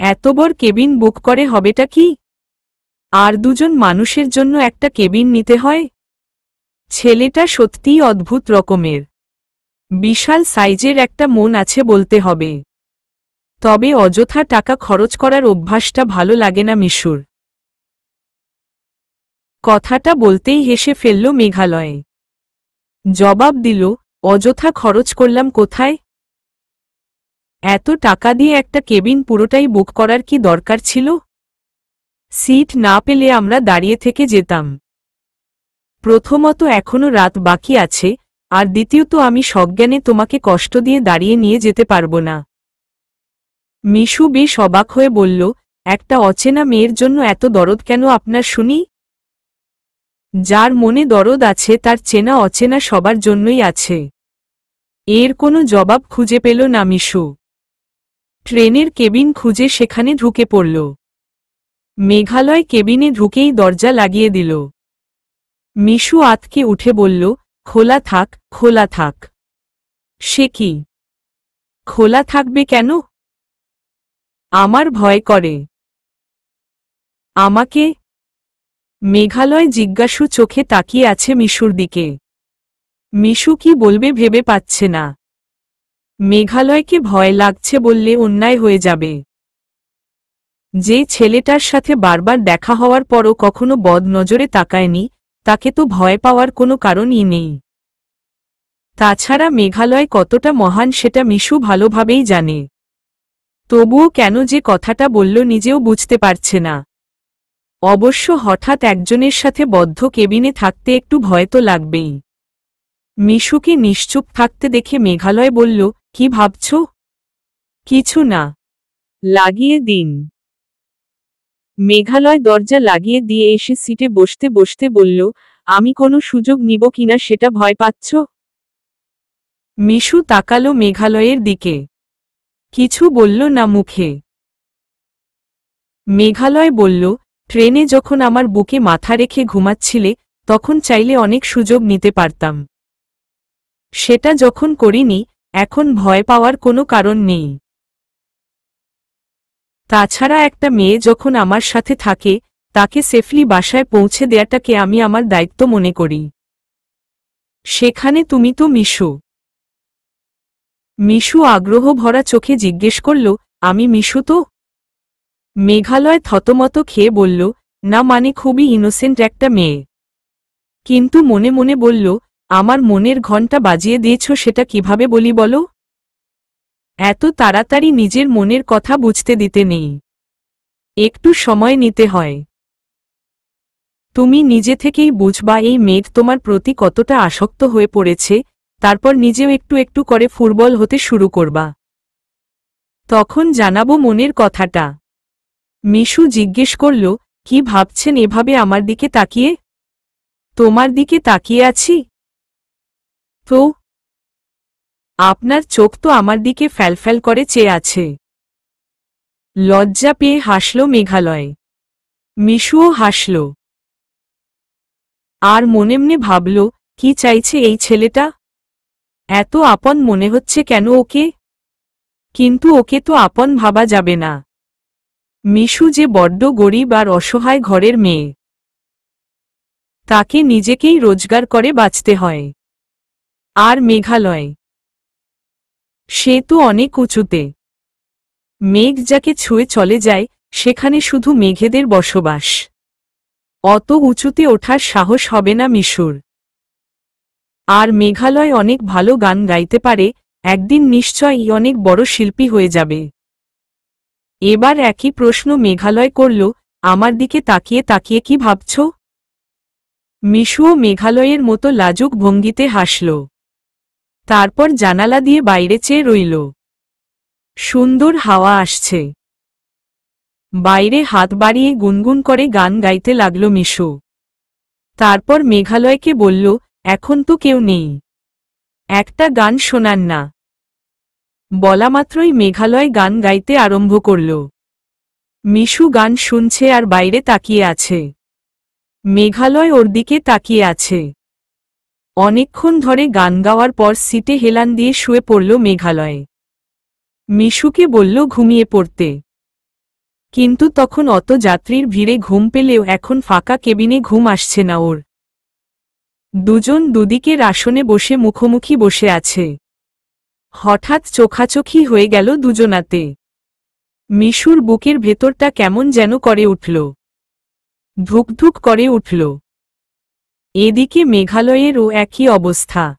এত বড় কেবিন বুক করে হবেটা কি? আর দুজন মানুষের জন্য একটা কেবিন নিতে হয়? ছেলেটা সত্যিই অদ্ভুত রকমের। বিশাল সাইজের একটা মন আছে বলতে হবে। তবে অযথা টাকা খরচ করার অভ্যাসটা ভালো লাগে না মিশুর। কথাটা বলতেই হেসে ফেলল মেঘালয়। জবাব দিল, অযথা খরচ করলাম কোথায়? এত টাকা দিয়ে একটা কেবিন পুরোটাই বুক করার কি দরকার ছিল? সিট না পেলে আমরা দাঁড়িয়ে থেকে যেতাম। প্রথমত এখনো রাত বাকি আছে, আর দ্বিতীয়ত আমি সজ্ঞানে তোমাকে কষ্ট দিয়ে দাঁড়িয়ে নিয়ে যেতে পারব না। মিশু বেশ অবাক হয়ে বলল, একটা অচেনা মেয়ের জন্য এত দরদ কেন আপনার শুনি? যার মনে দরদ আছে তার চেনা অচেনা সবার জন্যই আছে। এর কোনো জবাব খুঁজে পেল না মিশু। ট্রেনের কেবিন খুঁজে সেখানে ঢুকে পড়ল। মেঘালয় কেবিনে ঢুকেই দরজা লাগিয়ে দিল। মিশু আতকে উঠে বলল, খোলা থাক, খোলা থাক। সে কি? খোলা থাকবে কেন? আমার ভয় করে। আমাকে? মেঘালয় জিজ্ঞাসু চোখে তাকিয়ে আছে মিশুর দিকে। মিশু কি বলবে ভেবে পাচ্ছে না। মেঘালয়কে ভয় লাগছে বললে অন্যায় হয়ে যাবে। যে ছেলেটার সাথে বারবার দেখা হওয়ার পরও কখনো বদ নজরে তাকায়নি, তাকে তো ভয় পাওয়ার কোনো কারণই নেই। তাছাড়া মেঘালয় কতটা মহান সেটা মিশু ভালোভাবেই জানে। তবুও কেন যে কথাটা বলল নিজেও বুঝতে পারছে না। অবশ্য হঠাৎ একজনের সাথে বদ্ধ কেবিনে থাকতে একটু ভয় তো লাগবেই। মিশুকে নিশ্চুপ থাকতে দেখে মেঘালয় বলল, কি ভাবছ? কিছু না। লাগিয়ে দিন। মেঘালয় দরজা লাগিয়ে দিয়ে এসে সিটে বসতে বসতে বলল, আমি কোনো সুযোগ নিব কিনা সেটা ভয় পাচ্ছ? মিশু তাকালো মেঘালয়ের দিকে। কিছু বলল না মুখে। মেঘালয় বলল, ট্রেনে যখন আমার বুকে মাথা রেখে ঘুমাচ্ছিলে তখন চাইলে অনেক সুযোগ নিতে পারতাম। সেটা যখন করিনি, এখন ভয় পাওয়ার কোনো কারণ নেই। তাছাড়া একটা মেয়ে যখন আমার সাথে থাকে, তাকে সেফলি বাসায় পৌঁছে দেয়াটাকে আমি আমার দায়িত্ব মনে করি। সেখানে তুমি তো মিশু। মিশু আগ্রহ ভরা চোখে জিজ্ঞেস করল, আমি মিশু তো? মেঘালয় থতমত খেয়ে বলল, না মানে খুবই ইনোসেন্ট একটা মেয়ে। কিন্তু মনে মনে বলল, আমার মনের ঘণ্টা বাজিয়ে দিয়েছ সেটা কিভাবে বলি বলো? এত তাড়াতাড়ি নিজের মনের কথা বুঝতে দিতে নেই। একটু সময় নিতে হয়। তুমি নিজে থেকেই বুঝবা এই মেঘ তোমার প্রতি কতটা আসক্ত হয়ে পড়েছে, তারপর নিজেও একটু একটু করে ফুটবল হতে শুরু করবা। তখন জানাবো মনের কথাটা। মিশু জিজ্ঞেস করল, কি ভাবছেন এভাবে আমার দিকে তাকিয়ে? তোমার দিকে তাকিয়ে আছি তো? আপনার চোখ তো আমার দিকে ফ্যালফ্যাল করে চেয়ে আছে। লজ্জা পেয়ে হাসল মেঘালয়। মিশুও হাসল। আর মনে মনে ভাবল, কি চাইছে এই ছেলেটা? এত আপন মনে হচ্ছে কেন ওকে? কিন্তু ওকে তো আপন ভাবা যাবে না। মিশু যে বড্ড গরিব আর অসহায় ঘরের মেয়ে। তাকে নিজেকেই রোজগার করে বাঁচতে হয়। আর মেঘালয়, সে তো অনেক উঁচুতে। মেঘ যাকে ছুঁয়ে চলে যায়, সেখানে শুধু মেঘেদের বসবাস। অত উঁচুতে ওঠার সাহস হবে না মিশুর। আর মেঘালয় অনেক ভালো গান গাইতে পারে, একদিন নিশ্চয়ই অনেক বড় শিল্পী হয়ে যাবে। এবার একই প্রশ্ন মেঘালয় করল, আমার দিকে তাকিয়ে তাকিয়ে কি ভাবছ? মিশুও মেঘালয়ের মতো লাজুক ভঙ্গিতে হাসল। তারপর জানালা দিয়ে বাইরে চেয়ে রইল। সুন্দর হাওয়া আসছে। বাইরে হাত বাড়িয়ে গুনগুন করে গান গাইতে লাগল মিশু। তারপর মেঘালয়কে বলল, এখন তো কেউ নেই, একটা গান শোনান না। বলামাত্রই মেঘালয় গান গাইতে আরম্ভ করল। মিশু গান শুনছে আর বাইরে তাকিয়ে আছে। মেঘালয় ওর দিকে তাকিয়ে আছে। অনেকক্ষণ ধরে গান গাওয়ার পর সিটে হেলান দিয়ে শুয়ে পড়ল মেঘালয়। মিশুকে বলল ঘুমিয়ে পড়তে। কিন্তু তখন অত যাত্রীর ভিড়ে ঘুম পেলেও এখন ফাঁকা কেবিনে ঘুম আসছে না ওর। দুজন দুদিকের আসনে বসে মুখোমুখি বসে আছে। হঠাৎ চোখাচোখি হয়ে গেল দুজনাতে। মিশুর বুকের ভেতরটা কেমন যেন করে উঠল। ধুকধুক করে উঠল। এদিকে মেঘালয়েরও একই অবস্থা।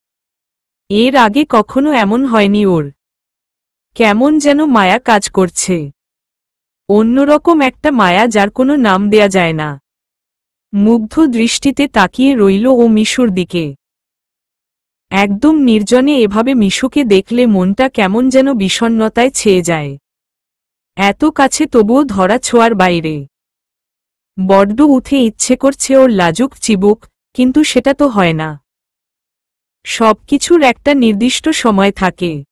এর আগে কখনো এমন হয়নি ওর। কেমন যেন মায়া কাজ করছে। অন্যরকম একটা মায়া যার কোনো নাম দেয়া যায় না। মুগ্ধ দৃষ্টিতে তাকিয়ে রইল ও মিশুর দিকে। একদম নির্জনে এভাবে মিশুকে দেখলে মনটা কেমন যেন বিষণ্ণতায় ছেয়ে যায়। এত কাছে তবুও ধরা ছোঁয়ার বাইরে। বড্ড উঠে ইচ্ছে করছে ওর লাজুক চিবুক, কিন্তু সেটা তো হয় না। সবকিছুর একটা নির্দিষ্ট সময় থাকে।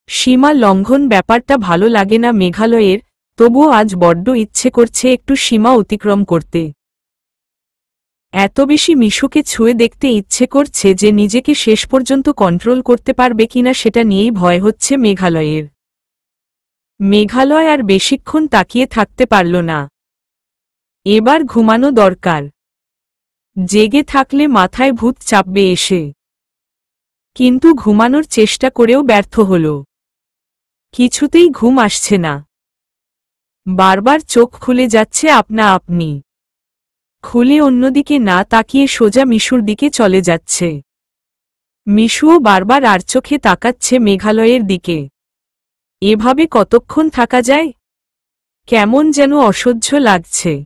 সীমা লঙ্ঘন ব্যাপারটা ভালো লাগে না মেঘালয়ের, তবুও আজ বড্ড ইচ্ছে করছে একটু সীমা অতিক্রম করতে। এত বেশি মিশুকে ছুঁয়ে দেখতে ইচ্ছে করছে যে নিজেকে শেষ পর্যন্ত কন্ট্রোল করতে পারবে কিনা সেটা নিয়েই ভয় হচ্ছে মেঘালয়ের। মেঘালয় আর বেশিক্ষণ তাকিয়ে থাকতে পারল না। এবার ঘুমানো দরকার। জেগে থাকলে মাথায় ভূত চাপবে এসে। কিন্তু ঘুমানোর চেষ্টা করেও ব্যর্থ হল। কিছুতেই ঘুম আসছে না। বারবার চোখ খুলে যাচ্ছে আপনা আপনি। খুলে অন্যদিকে না তাকিয়ে সোজা মিশুর দিকে চলে যাচ্ছে। মিশুও বারবার আর চোখে তাকাচ্ছে মেঘালয়ের দিকে। এভাবে কতক্ষণ থাকা যায়? কেমন যেন অসহ্য লাগছে।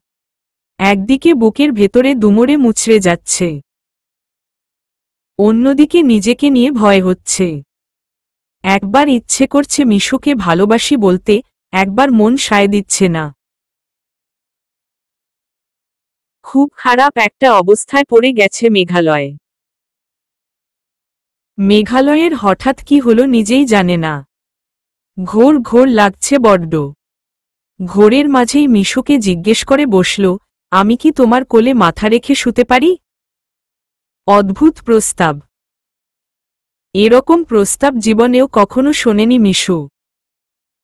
একদিকে বুকের ভেতরে দুমড়ে মুচড়ে যাচ্ছে। অন্যদিকে নিজেকে নিয়ে ভয় হচ্ছে। একবার ইচ্ছে করছে মিশুকে ভালোবাসি বলতে, একবার মন সায় দিচ্ছে না। খুব খারাপ একটা অবস্থায় পড়ে গেছে মেঘালয়। মেঘালয়ের হঠাৎ কি হলো নিজেই জানে না। ঘোর ঘোর লাগছে বড্ড। ঘোরের মাঝেই মিশুকে জিজ্ঞেস করে বসল, আমি কি তোমার কোলে মাথা রেখে শুতে পারি? অদ্ভুত প্রস্তাব। এরকম প্রস্তাব জীবনেও কখনো শোনেনি মিশু।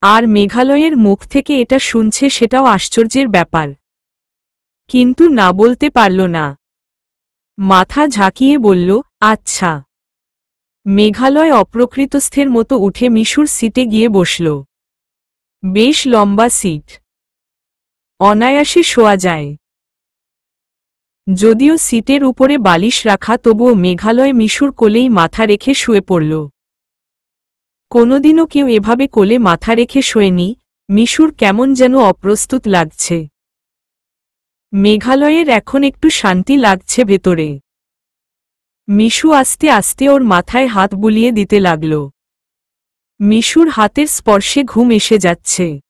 আর মেঘালয়ের মুখ থেকে এটা শুনছে সেটাও আশ্চর্যের ব্যাপার। কিন্তু না বলতে পারল না। মাথা ঝাঁকিয়ে বলল, আচ্ছা। মেঘালয় অপ্রকৃতস্থের মতো উঠে মিশুর সিটে গিয়ে বসল। বেশ লম্বা সিট। অনায়াসে শোয়া যায়। যদিও সিটের উপরে বালিশ রাখা, তবুও মেঘালয় মিশুর কোলেই মাথা রেখে শুয়ে পড়ল। কোনোদিনও কেউ এভাবে কোলে মাথা রেখে শোয়নি। মিশুর কেমন যেন অপ্রস্তুত লাগছে। মেঘালয়ের এখন একটু শান্তি লাগছে ভেতরে। মিশু আস্তে আস্তে ওর মাথায় হাত বুলিয়ে দিতে লাগল। মিশুর হাতের স্পর্শে ঘুম এসে যাচ্ছে।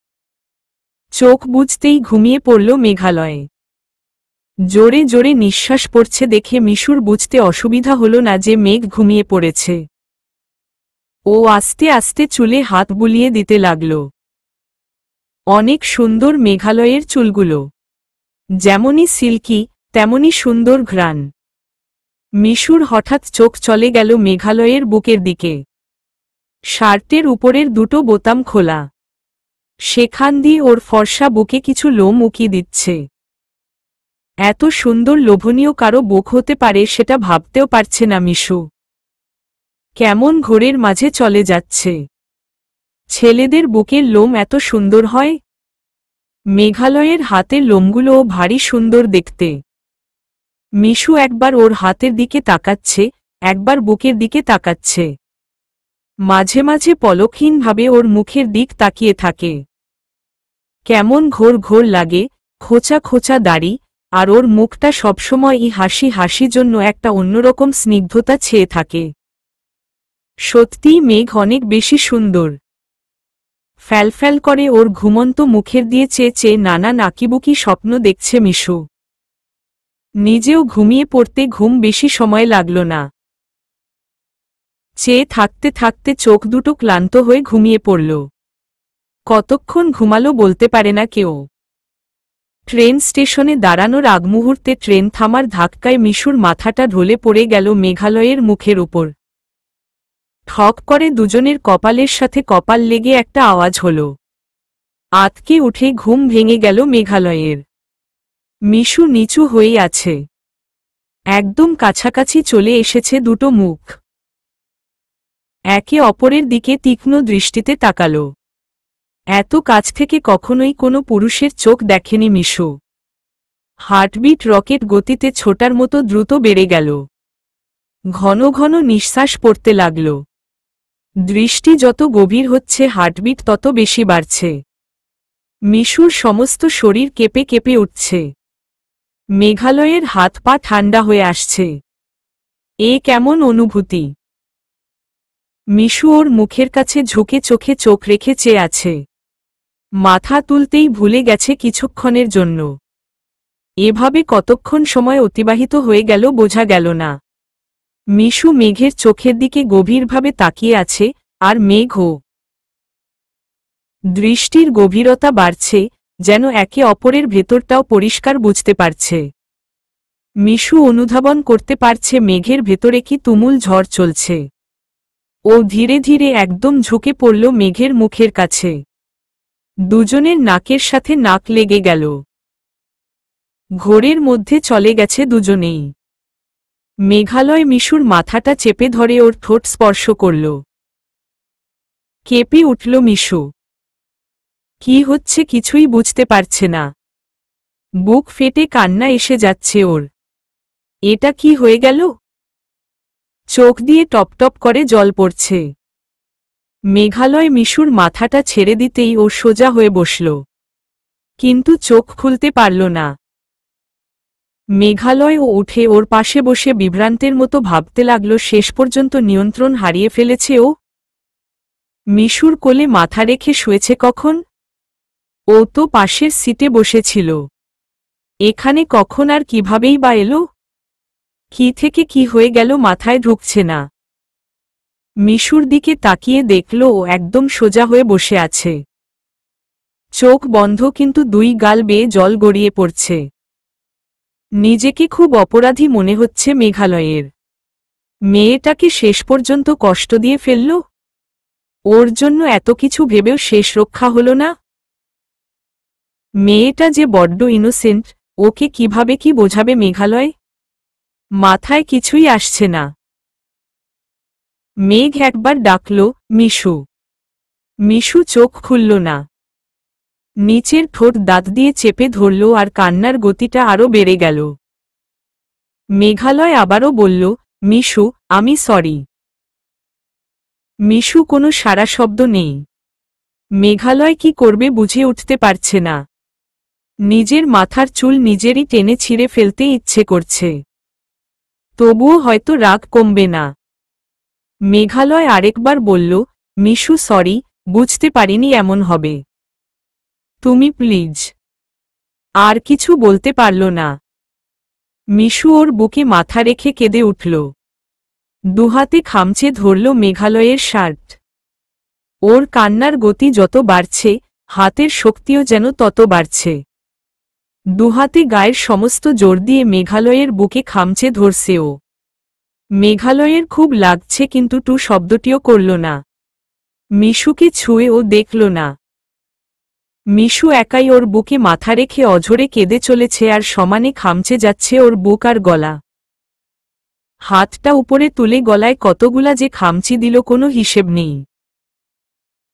চোখ বুজতেই ঘুমিয়ে পড়ল মেঘালয়। জোরে জোরে নিঃশ্বাস পড়ছে দেখে মিশুর বুঝতে অসুবিধা হল না যে মেঘ ঘুমিয়ে পড়েছে। ও আস্তে আস্তে চুলে হাত বুলিয়ে দিতে লাগল। অনেক সুন্দর মেঘালয়ের চুলগুলো, যেমনই সিল্কি তেমনি সুন্দর ঘ্রাণ। মিশুর হঠাৎ চোখ চলে গেল মেঘালয়ের বুকের দিকে। শার্টের উপরের দুটো বোতাম খোলা, সেখান দিয়ে ওর ফর্সা বুকে কিছু লোম উকি দিচ্ছে। এত সুন্দর লোভনীয় কারো বুক হতে পারে সেটা ভাবতেও পারছে না মিশু। কেমন ঘোরের মাঝে চলে যাচ্ছে। ছেলেদের বুকের লোম এত সুন্দর হয়? মেঘালয়ের হাতের লোমগুলোও ভারী সুন্দর দেখতে। মিশু একবার ওর হাতের দিকে তাকাচ্ছে, একবার বুকের দিকে তাকাচ্ছে। মাঝে মাঝে পলকহীনভাবে ওর মুখের দিক তাকিয়ে থাকে। কেমন ঘোর ঘোর লাগে, খোঁচা খোঁচা দাড়ি, আর ওর মুখটা সবসময় হাসি হাসি জন্য একটা অন্যরকম স্নিগ্ধতা ছেয়ে থাকে। সত্যিই মেঘ অনেক বেশি সুন্দর। ফ্যালফ্যাল করে ওর ঘুমন্ত মুখের দিয়ে চেয়ে চেয়ে নানান আঁকিবুকি স্বপ্ন দেখছে মিশু। নিজেও ঘুমিয়ে পড়তে ঘুম বেশি সময় লাগল না। চেয়ে থাকতে থাকতে চোখ দুটো ক্লান্ত হয়ে ঘুমিয়ে পড়ল। কতক্ষণ ঘুমালো বলতে পারে না কেউ। ট্রেন স্টেশনে দাঁড়ানোর আগ মুহূর্তে ট্রেন থামার ধাক্কায় মিশুর মাথাটা ঢলে পড়ে গেল মেঘালয়ের মুখের উপর। ঠক করে দুজনের কপালের সাথে কপাল লেগে একটা আওয়াজ হল। আতকে উঠে ঘুম ভেঙে গেল মেঘালয়ের। মিশু নিচু হয়ে আছে। একদম কাছাকাছি চলে এসেছে দুটো মুখ। একে অপরের দিকে তীক্ষ্ণ দৃষ্টিতে তাকাল। এত কাছ থেকে কখনোই কোনো পুরুষের চোখ দেখেনি মিশু। হার্টবিট রকেট গতিতে ছোটার মতো দ্রুত বেড়ে গেল। ঘন ঘন নিঃশ্বাস পড়তে লাগল। দৃষ্টি যত গভীর হচ্ছে হার্টবিট তত বেশি বাড়ছে। মিশুর সমস্ত শরীর কেঁপে কেঁপে উঠছে। মেঘালয়ের হাত পা ঠান্ডা হয়ে আসছে। এ কেমন অনুভূতি! মিশু ওর মুখের কাছে ঝুঁকে চোখে চোখ রেখে চেয়ে আছে। মাথা তুলতেই ভুলে গেছে কিছুক্ষণের জন্য। এভাবে কতক্ষণ সময় অতিবাহিত হয়ে গেল বোঝা গেল না। মিশু মেঘের চোখের দিকে গভীরভাবে তাকিয়ে আছে, আর মেঘও। দৃষ্টির গভীরতা বাড়ছে, যেন একে অপরের ভেতরটাও পরিষ্কার বুঝতে পারছে। মিশু অনুধাবন করতে পারছে মেঘের ভেতরে কি তুমুল ঝড় চলছে। ও ধীরে ধীরে একদম ঝুঁকে পড়ল মেঘের মুখের কাছে। দুজনের নাকের সাথে নাক লেগে গেল। ঘোরের মধ্যে চলে গেছে দুজনেই। মেঘালয় মিশুর মাথাটা চেপে ধরে ওর ঠোঁট স্পর্শ করল। কেঁপে উঠল মিশু। কি হচ্ছে কিছুই বুঝতে পারছে না। বুক ফেটে কান্না এসে যাচ্ছে ওর। এটা কি হয়ে গেল? চোখ দিয়ে টপটপ করে জল পড়ছে। মেঘালয় মিশুর মাথাটা ছেড়ে দিতেই ও সোজা হয়ে বসল, কিন্তু চোখ খুলতে পারল না। মেঘালয় ও উঠে ওর পাশে বসে বিভ্রান্তের মতো ভাবতে লাগল শেষ পর্যন্ত নিয়ন্ত্রণ হারিয়ে ফেলেছে ও। মিশুর কোলে মাথা রেখে শুয়েছে কখন? ও তো পাশের সিটে বসেছিল। এখানে কখন আর কিভাবেই বা এলো? কি থেকে কি হয়ে গেল মাথায় ঢুকছে না। মিশুর দিকে তাকিয়ে দেখল ও একদম সোজা হয়ে বসে আছে। চোখ বন্ধ, কিন্তু দুই গাল বেয়ে জল গড়িয়ে পড়ছে। নিজেকে খুব অপরাধী মনে হচ্ছে মেঘালয়ের। মেয়েটাকে শেষ পর্যন্ত কষ্ট দিয়ে ফেলল। ওর জন্য এত কিছু ভেবেও শেষ রক্ষা হল না। মেয়েটা যে বড্ড ইনোসেন্ট, ওকে কিভাবে কি বোঝাবে মেঘালয়? মাথায় কিছুই আসছে না। মেঘ একবার ডাকল, মিশু। মিশু চোখ খুলল না। নিচের ঠোঁট দাঁত দিয়ে চেপে ধরল আর কান্নার গতিটা আরও বেড়ে গেল। মেঘালয় আবারও বলল, মিশু, আমি সরি। মিশু কোনো সাড়া শব্দ নেই। মেঘালয় কি করবে বুঝে উঠতে পারছে না। নিজের মাথার চুল নিজেরই টেনে ছিঁড়ে ফেলতে ইচ্ছে করছে। তবুও হয়তো রাগ কমবে না। মেঘালয় আরেকবার বলল, মিশু সরি, বুঝতে পারিনি এমন হবে। তুমি প্লিজ। আর কিছু বলতে পারল না। মিশু ওর বুকে মাথা রেখে কেঁদে উঠল। দুহাতে খামচে ধরল মেঘালয়ের শার্ট। ওর কান্নার গতি যত বাড়ছে, হাতের শক্তিও যেন তত বাড়ছে। দুহাতে গায়ের সমস্ত জোর দিয়ে মেঘালয়ের বুকে খামচে ধরছে ও। মেঘালয়ের খুব লাগছে কিন্তু টু শব্দটিও করল না। মিশুকে ছুঁয়ে ও দেখল না। মিশু একাই ওর বুকে মাথা রেখে অঝরে কেঁদে চলেছে আর সমানে খামচে যাচ্ছে ওর বুক আর গলা। হাতটা উপরে তুলে গলায় কতগুলা যে খামচি দিল কোনো হিসেব নেই।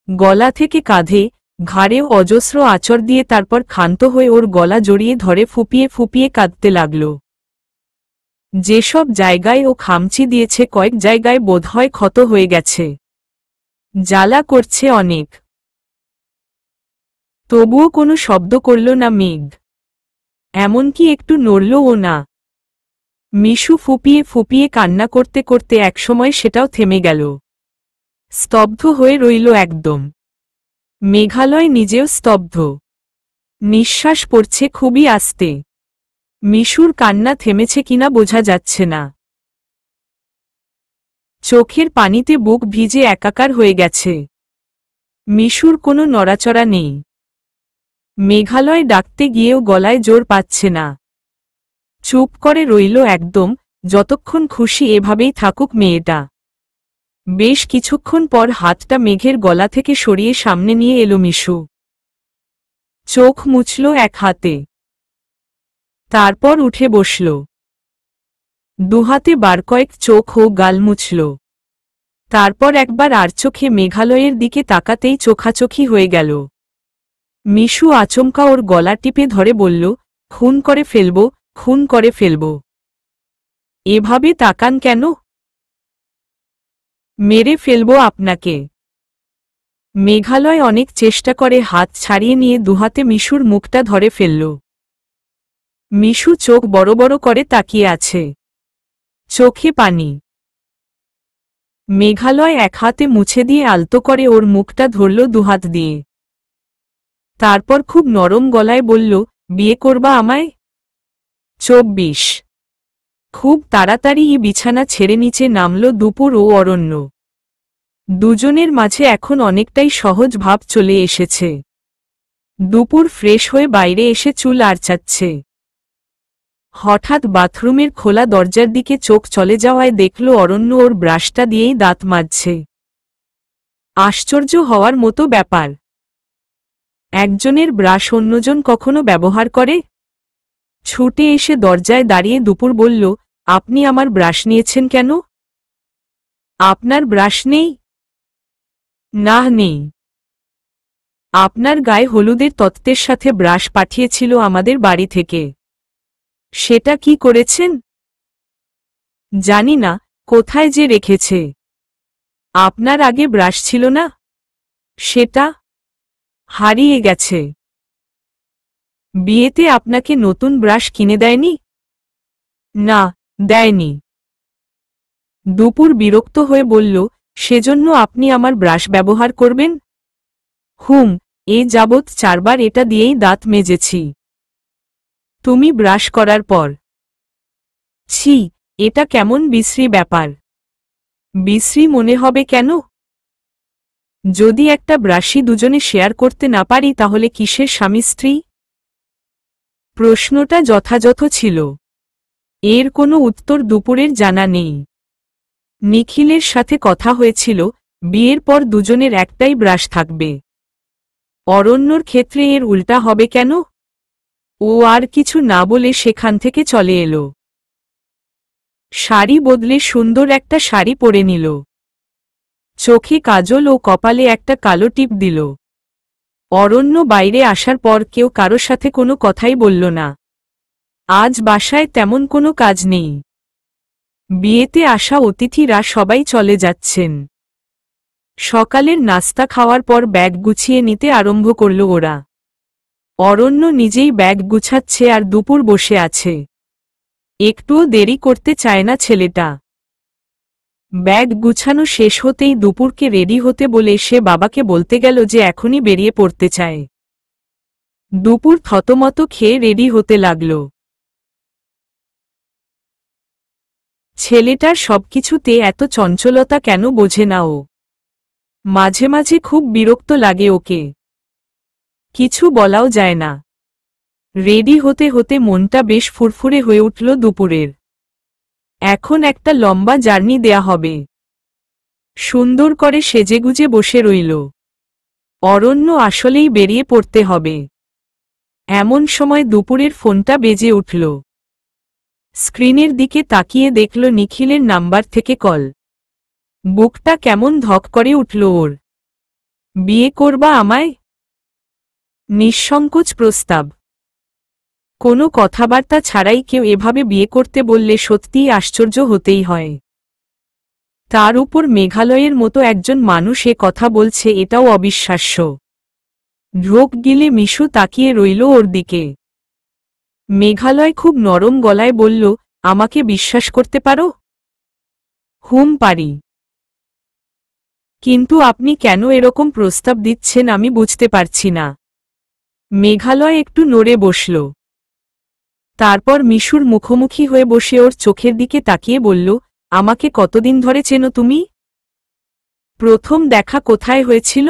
গলা থেকে কাঁধে, ঘাড়েও অজস্র আঁচড় দিয়ে তারপর ক্ষান্ত হয়ে ওর গলা জড়িয়ে ধরে ফুপিয়ে ফুপিয়ে কাঁদতে লাগল। যেসব জায়গায় ও খামচি দিয়েছে কয়েক জায়গায় বোধহয় ক্ষত হয়ে গেছে। জ্বালা করছে অনেক। তবুও কোনো শব্দ করল না মেঘ, এমনকি একটু নড়লও না। মিশু ফুপিয়ে ফুপিয়ে কান্না করতে করতে একসময় সেটাও থেমে গেল। স্তব্ধ হয়ে রইল একদম। মেঘালয় নিজেও স্তব্ধ। নিঃশ্বাস পড়ছে খুবই আস্তে। মিশুর কান্না থেমেছে কিনা বোঝা যাচ্ছে না। চোখের পানিতে বুক ভিজে একাকার হয়ে গেছে। মিশুর কোনো নড়াচড়া নেই। মেঘালয় ডাকতে গিয়েও গলায় জোর পাচ্ছে না। চুপ করে রইল একদম, যতক্ষণ খুশি এভাবেই থাকুক মেয়েটা। বেশ কিছুক্ষণ পর হাতটা মেঘের গলা থেকে সরিয়ে সামনে নিয়ে এলো মিশু। চোখ মুছল এক হাতে। তারপর উঠে বসল। দুহাতে বার কয়েক চোখ ও গাল মুছল। তারপর একবার আর চোখে মেঘালয়ের দিকে তাকাতেই চোখাচোখি হয়ে গেল। মিশু আচমকা ওর গলা টিপে ধরে বলল, খুন করে ফেলব, খুন করে ফেলব। এভাবে তাকান কেন? মেরে ফেলব আপনাকে। মেঘালয় অনেক চেষ্টা করে হাত ছাড়িয়ে নিয়ে দুহাতে মিশুর মুখটা ধরে ফেলল। মিশু চোখ বড় বড় করে তাকিয়ে আছে। চোখে পানি। মেঘালয় এক হাতে মুছে দিয়ে আলতো করে ওর মুখটা ধরল দুহাত দিয়ে। তারপর খুব নরম গলায় বলল, বিয়ে করবা আমায়? 24। খুব তাড়াতাড়ি বিছানা ছেড়ে নিচে নামল দুপুর ও অরণ্য। দুজনের মাঝে এখন অনেকটাই সহজ ভাব চলে এসেছে। দুপুর ফ্রেশ হয়ে বাইরে এসে চুল আঁচড়াচ্ছে। হঠাৎ বাথরুমের খোলা দরজার দিকে চোখ চলে যাওয়ায় দেখল অরণ্য ওর ব্রাশটা দিয়েই দাঁত মাজছে। আশ্চর্য হওয়ার মতো ব্যাপার। একজনের ব্রাশ অন্যজন কখনো ব্যবহার করে? ছুটে এসে দরজায় দাঁড়িয়ে দুপুর বলল, আপনি আমার ব্রাশ নিয়েছেন কেন? আপনার ব্রাশ নেই? না নেই। আপনার গায়ে হলুদের তত্ত্বের সাথে ব্রাশ পাঠিয়েছিল আমাদের বাড়ি থেকে। সেটা কি করেছেন? জানি না, কোথায় যে রেখেছে। আপনার আগে ব্রাশ ছিল না? সেটা হারিয়ে গেছে। বিয়েতে আপনাকে নতুন ব্রাশ কিনে দেয়নি? না, দেয়নি। দুপুর বিরক্ত হয়ে বলল, সেজন্য আপনি আমার ব্রাশ ব্যবহার করবেন? এ যাবৎ 4 বার এটা দিয়েই দাঁত মেজেছি। তুমি ব্রাশ করার পর। ছি, এটা কেমন বিশ্রী ব্যাপার। বিশ্রী মনে হবে কেন? যদি একটা ব্রাশই দুজনে শেয়ার করতে না পারি তাহলে কিসের স্বামী স্ত্রী? প্রশ্নটা যথাযথ ছিল। এর কোনো উত্তর দুপুরের জানা নেই। নিখিলের সাথে কথা হয়েছিল, বিয়ের পর দুজনের একটাই ব্রাশ থাকবে। অরণ্যর ক্ষেত্রে এর উল্টা হবে কেন? ও আর কিছু না বলে সেখান থেকে চলে এলো। শাড়ি বদলে সুন্দর একটা শাড়ি পরে নিল। চোখে কাজল ও কপালে একটা কালো টিপ দিল। অরণ্য বাইরে আসার পর কেউ কারো সাথে কোনো কথাই বলল না। আজ বাসায় তেমন কোনো কাজ নেই। বিয়েতে আসা অতিথিরা সবাই চলে যাচ্ছেন। সকালের নাস্তা খাওয়ার পর ব্যাগ গুছিয়ে নিতে আরম্ভ করল ওরা। অরণ্য নিজেই ব্যাগ গুছাচ্ছে আর দুপুর বসে আছে। একটুও দেরি করতে চায় না ছেলেটা। ব্যাগ গুছানো শেষ হতেই দুপুরকে রেডি হতে বলে সে বাবাকে বলতে গেল যে এখনই বেরিয়ে পড়তে চায়। দুপুর থতমত খেয়ে রেডি হতে লাগল। ছেলেটার সবকিছুতে এত চঞ্চলতা কেন বোঝে না ও। মাঝে মাঝে খুব বিরক্ত লাগে ওকে। কিছু বলাও যায় না। রেডি হতে হতে মনটা বেশ ফুরফুরে হয়ে উঠল দুপুরের। এখন একটা লম্বা জার্নি দেয়া হবে। সুন্দর করে সেজেগুজে বসে রইল। অরণ্য আসলেই বেরিয়ে পড়তে হবে। এমন সময় দুপুরের ফোনটা বেজে উঠল। স্ক্রিনের দিকে তাকিয়ে দেখল নিখিলের নাম্বার থেকে কল। বুকটা কেমন ধক করে উঠল ওর। বিয়ে করবা আমায়? নিঃসংকোচ প্রস্তাব। কোনো কথাবার্তা ছাড়াই কেউ এভাবে বিয়ে করতে বললে সত্যিই আশ্চর্য হতেই হয়। তার উপর মেঘালয়ের মতো একজন মানুষ এ কথা বলছে, এটাও অবিশ্বাস্য। ঢোক গিলে মিশু তাকিয়ে রইল ওর দিকে। মেঘালয় খুব নরম গলায় বলল, আমাকে বিশ্বাস করতে পারো? হুম পারি। কিন্তু আপনি কেন এরকম প্রস্তাব দিচ্ছেন আমি বুঝতে পারছি না। মেঘালয় একটু নড়ে বসল। তারপর মিশুর মুখোমুখি হয়ে বসে ওর চোখের দিকে তাকিয়ে বলল, আমাকে কতদিন ধরে চেনো তুমি? প্রথম দেখা কোথায় হয়েছিল?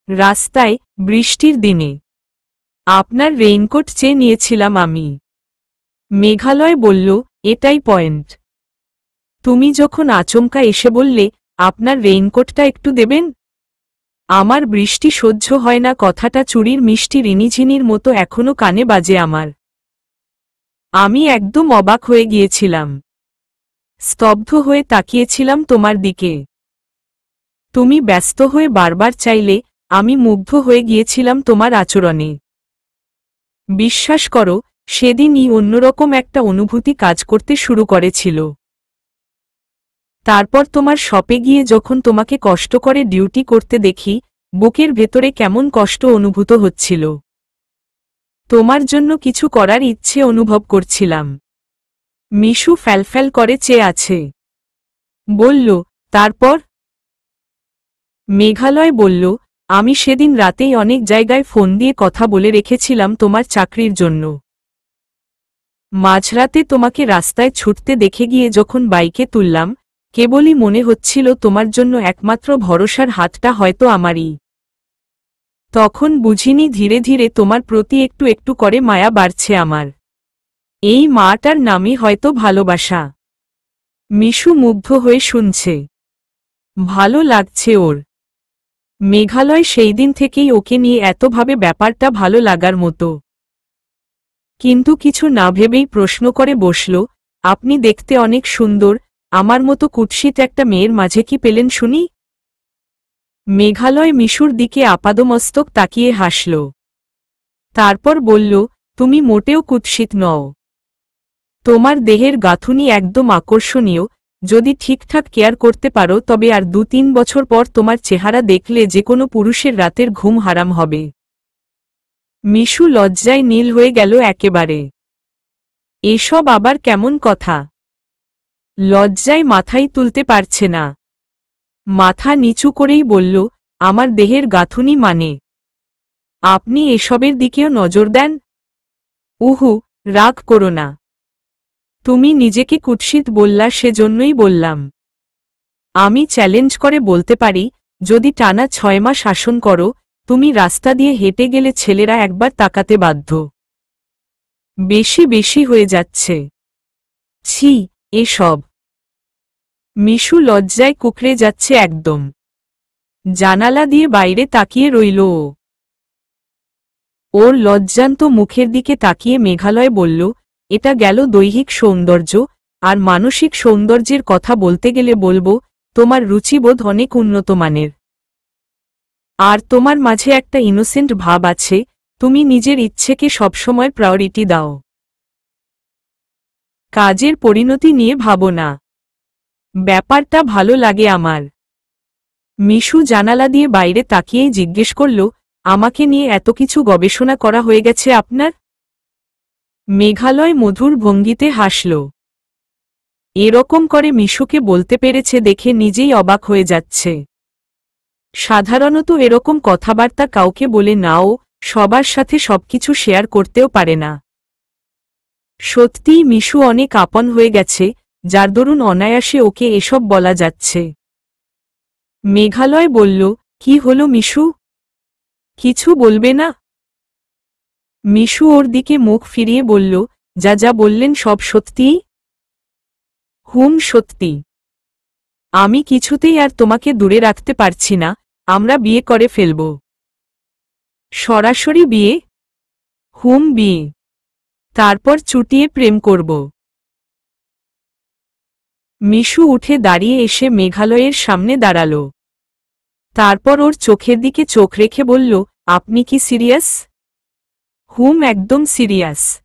রাস্তায়, বৃষ্টির দিনে। আপনার রেইনকোট চেয়ে নিয়েছিলাম আমি। মেঘালয় বলল, এটাই পয়েন্ট। তুমি যখন আচমকা এসে বললে, আপনার রেইনকোটটা একটু দেবেন? আমার বৃষ্টি সহ্য হয় না কথাটা চুড়ির মিষ্টি রিনিঝিনির মতো এখনো কানে বাজে আমার। আমি একদম অবাক হয়ে গিয়েছিলাম। স্তব্ধ হয়ে তাকিয়েছিলাম তোমার দিকে। তুমি ব্যস্ত হয়ে বারবার চাইলে, আমি মুগ্ধ হয়ে গিয়েছিলাম তোমার আচরণে। বিশ্বাস করো, সেদিনই অন্যরকম একটা অনুভূতি কাজ করতে শুরু করেছিল। তারপর তোমার শপে গিয়ে যখন তোমাকে কষ্ট করে ডিউটি করতে দেখি, বুকের ভেতরে কেমন কষ্ট অনুভূত হচ্ছিল। তোমার জন্য কিছু করার ইচ্ছে অনুভব করছিলাম। মিশু ফ্যালফ্যাল করে চেয়ে আছে। বলল, তারপর? মেঘালয় বলল, আমি সেদিন রাতেই অনেক জায়গায় ফোন দিয়ে কথা বলে রেখেছিলাম তোমার চাকরির জন্য। মাঝরাতে তোমাকে রাস্তায় ছুটতে দেখে গিয়ে যখন বাইকে তুললাম, কেবলই মনে হচ্ছিল তোমার জন্য একমাত্র ভরসার হাতটা হয়তো আমারই। তখন বুঝিনি ধীরে ধীরে তোমার প্রতি একটু একটু করে মায়া বাড়ছে আমার। এই মাটার নামই হয়তো ভালোবাসা। মিশু মুগ্ধ হয়ে শুনছে। ভালো লাগছে ওর। মেঘালয় সেই দিন থেকেই ওকে নিয়ে এতভাবে ব্যাপারটা ভালো লাগার মতো। কিন্তু কিছু না ভেবেই প্রশ্ন করে বসল, আপনি দেখতে অনেক সুন্দর, আমার মতো কুৎসিত একটা মেয়ের মাঝে কি পেলেন শুনি? মেঘালয় মিশুর দিকে আপাদমস্তক তাকিয়ে হাসল। তারপর বলল, তুমি মোটেও কুৎসিত নও। তোমার দেহের গাঁথুনি একদম আকর্ষণীয়, যদি ঠিকঠাক কেয়ার করতে পারো তবে আর 2-3 বছর পর তোমার চেহারা দেখলে যে কোনো পুরুষের রাতের ঘুম হারাম হবে। মিশু লজ্জায় নীল হয়ে গেল একেবারে। এসব আবার কেমন কথা? লজ্জায় মাথাই তুলতে পারছে না। মাথা নিচু করেই বলল, আমার দেহের গাঁথুনি মানে? আপনি এসবের দিকেও নজর দেন? উহু, রাগ করো না। তুমি নিজেকে কুৎসিত বললা সেজন্যই বললাম। আমি চ্যালেঞ্জ করে বলতে পারি, যদি টানা 6 মাস শাসন করো, তুমি রাস্তা দিয়ে হেঁটে গেলে ছেলেরা একবার তাকাতে বাধ্য। বেশি বেশি হয়ে যাচ্ছে। ছি, এসব। মিশু লজ্জায় কুকড়ে যাচ্ছে একদম। জানালা দিয়ে বাইরে তাকিয়ে রইল ও। ওর লজ্জান্ত মুখের দিকে তাকিয়ে মেঘালয় বলল, এটা গেল দৈহিক সৌন্দর্য, আর মানসিক সৌন্দর্যের কথা বলতে গেলে বলবো, তোমার রুচিবোধ অনেক উন্নত মানের। আর তোমার মাঝে একটা ইনোসেন্ট ভাব আছে, তুমি নিজের ইচ্ছেকে সবসময় প্রায়োরিটি দাও। কাজের পরিণতি নিয়ে ভাবো না। ব্যাপারটা ভালো লাগে আমার। মিশু জানালা দিয়ে বাইরে তাকিয়েই জিজ্ঞেস করল, আমাকে নিয়ে এত কিছু গবেষণা করা হয়ে গেছে আপনার? মেঘালয় মধুর ভঙ্গিতে হাসল। এরকম করে মিশুকে বলতে পেরেছে দেখে নিজেই অবাক হয়ে যাচ্ছে। সাধারণত এরকম কথাবার্তা কাউকে বলে নাও, সবার সাথে সবকিছু শেয়ার করতেও পারে না। সত্যিই মিশু অনেক আপন হয়ে গেছে, যার দরুন অনায়াসে ওকে এসব বলা যাচ্ছে। মেঘালয় বলল, কি হলো মিশু? কিছু বলবে না? মিশু ওর দিকে মুখ ফিরিয়ে বলল, যা যা বললেন সব সত্যি? সত্যি। আমি কিছুতেই আর তোমাকে দূরে রাখতে পারছি না, আমরা বিয়ে করে ফেলব। সরাসরি বিয়ে? বিয়ে। তারপর চুটিয়ে প্রেম করব। মিশু উঠে দাঁড়িয়ে এসে মেঘালয়ের সামনে দাঁড়াল। তারপর ওর চোখের দিকে চোখ রেখে বলল, আপনি কি সিরিয়াস? একদম সিরিয়াস।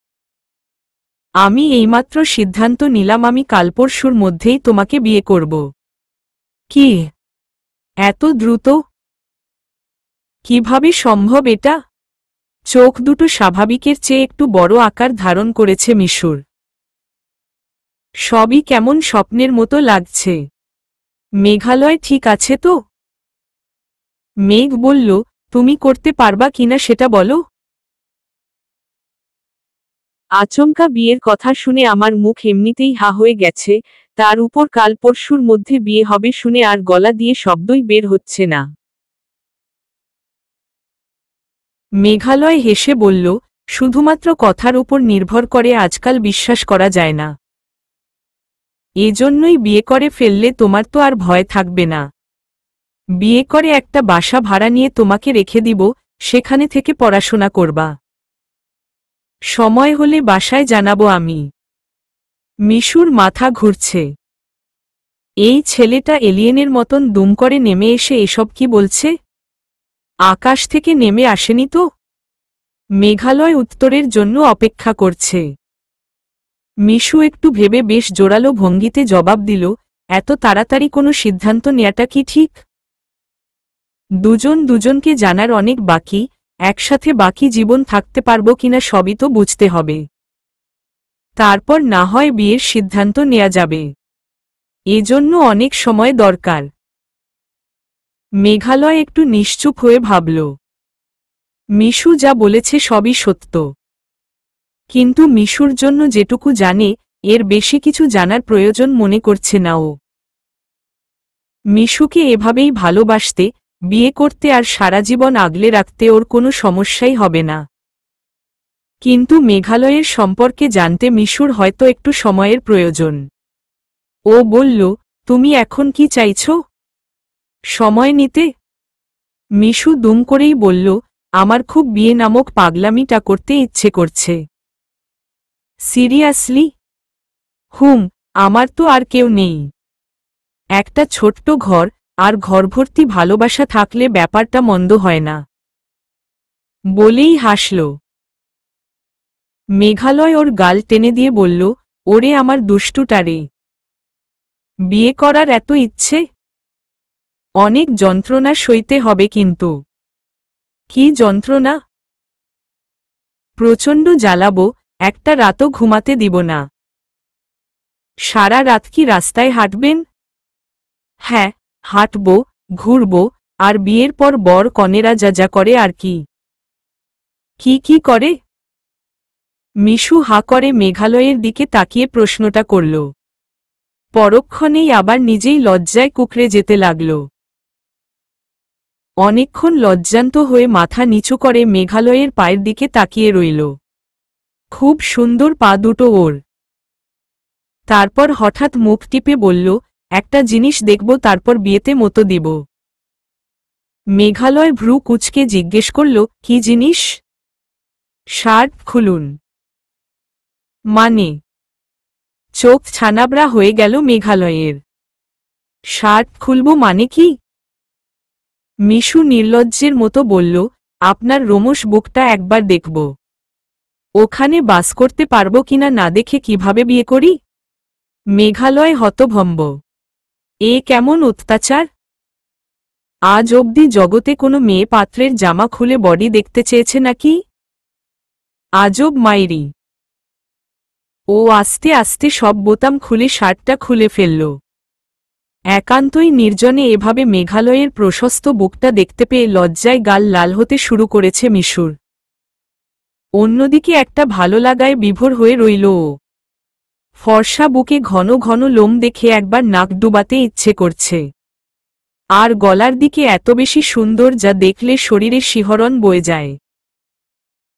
আমি এইমাত্র সিদ্ধান্ত নিলাম আমি কাল পরশুর মধ্যেই তোমাকে বিয়ে করব। কি? এত দ্রুত? কিভাবে সম্ভব এটা? চোখ দুটো স্বাভাবিকের চেয়ে একটু বড় আকার ধারণ করেছে মিশুর। সবই কেমন স্বপ্নের মতো লাগছে। মেঘালয় ঠিক আছে তো? মেঘ বলল, তুমি করতে পারবা কিনা সেটা বলো। আচমকা বিয়ের কথা শুনে আমার মুখ এমনিতেই হা হয়ে গেছে, তার উপর কাল পরশুর মধ্যে বিয়ে হবে শুনে আর গলা দিয়ে শব্দই বের হচ্ছে না। মেঘালয় হেসে বলল, শুধুমাত্র কথার উপর নির্ভর করে আজকাল বিশ্বাস করা যায় না। এজন্যই বিয়ে করে ফেললে তোমার তো আর ভয় থাকবে না। বিয়ে করে একটা বাসা ভাড়া নিয়ে তোমাকে রেখে দিব, সেখানে থেকে পড়াশোনা করবা। সময় হলে বাসায় জানাবো আমি। মিশুর মাথা ঘুরছে। এই ছেলেটা এলিয়েনের মতন দুম করে নেমে এসে এসব কি বলছে? আকাশ থেকে নেমে আসেনি তো? মেঘালয় উত্তরের জন্য অপেক্ষা করছে। মিশু একটু ভেবে বেশ জোরালো ভঙ্গিতে জবাব দিল, এত তাড়াতাড়ি কোনো সিদ্ধান্ত নেয়াটা কি ঠিক? দুজন দুজনকে জানার অনেক বাকি, একসাথে বাকি জীবন থাকতে পারবো কিনা সবই তো বুঝতে হবে। তারপর না হয় বিয়ের সিদ্ধান্ত নেয়া যাবে। এজন্য অনেক সময় দরকার। মেঘালয় একটু নিশ্চুপ হয়ে ভাবল। মিশু যা বলেছে সবই সত্য। কিন্তু মিশুর জন্য যেটুকু জানে, এর বেশি কিছু জানার প্রয়োজন মনে করছে না ও। মিশুকে এভাবেই ভালোবাসতে, বিয়ে করতে আর সারা জীবন আগলে রাখতে ওর কোনো সমস্যাই হবে না। কিন্তু মেঘালয়ের সম্পর্কে জানতে মিশুর হয়তো একটু সময়ের প্রয়োজন। ও বলল, তুমি এখন কি চাইছ? সময় নিতে? মিশু দুম করেই বলল, আমার খুব বিয়ে নামক পাগলামিটা করতে ইচ্ছে করছে। সিরিয়াসলি? আমার তো আর কেউ নেই। একটা ছোট্ট ঘর, আর ঘরভর্তি ভালোবাসা থাকলে ব্যাপারটা মন্দ হয় না। বলেই হাসল। মেঘালয় ওর গাল টেনে দিয়ে বলল, ওরে আমার দুষ্টুটারে। বিয়ে করার এত ইচ্ছে? অনেক যন্ত্রণা সইতে হবে কিন্তু। কি যন্ত্রণা? প্রচণ্ড জ্বালাবো, একটা রাতও ঘুমাতে দিব না। সারা রাত কি রাস্তায় হাঁটবেন? হ্যাঁ, হাঁটব, ঘুরব, আর বিয়ের পর বর কনেরা যা যা করে আর কি। কি কি করে? মিশু হা করে মেঘালয়ের দিকে তাকিয়ে প্রশ্নটা করল। পরক্ষণেই আবার নিজেই লজ্জায় কুকড়ে যেতে লাগল। অনেকক্ষণ লজ্জান্ত হয়ে মাথা নিচু করে মেঘালয়ের পায়ের দিকে তাকিয়ে রইল। খুব সুন্দর পা দুটো ওর। তারপর হঠাৎ মুখ টিপে বলল, একটা জিনিস দেখব তারপর বিয়েতে মতো দিব। মেঘালয় ভ্রু কুঁচকে জিজ্ঞেস করল, কি জিনিস? শার্ট খুলুন। মানে? চোখ ছানাবড়া হয়ে গেল মেঘালয়ের। শার্ট খুলব মানে কি? মিশু নির্লজ্জের মতো বলল, আপনার রোমশ বুকটা একবার দেখব। ওখানে বাস করতে পারবো কিনা না দেখে কিভাবে বিয়ে করি? মেঘালয় হতভম্ব। এ কেমন অত্যাচার? আজ অবধি জগতে কোনো মেয়ে পাত্রের জামা খুলে বডি দেখতে চেয়েছে নাকি? আজব মাইরি। ও আস্তে আস্তে সব বোতাম খুলে শার্টটা খুলে ফেলল। একান্তই নির্জনে এভাবে মেঘালয়ের প্রশস্ত বুকটা দেখতে পেয়ে লজ্জায় গাল লাল হতে শুরু করেছে মিশুর। অন্যদিকে একটা ভালো লাগায় বিভোর হয়ে রইল ও। ফর্সা বুকে ঘন ঘন লোম দেখে একবার নাক ডুবাতে ইচ্ছে করছে। আর গলার দিকে এত বেশি সুন্দর যা দেখলে শরীরে শিহরণ বয়ে যায়।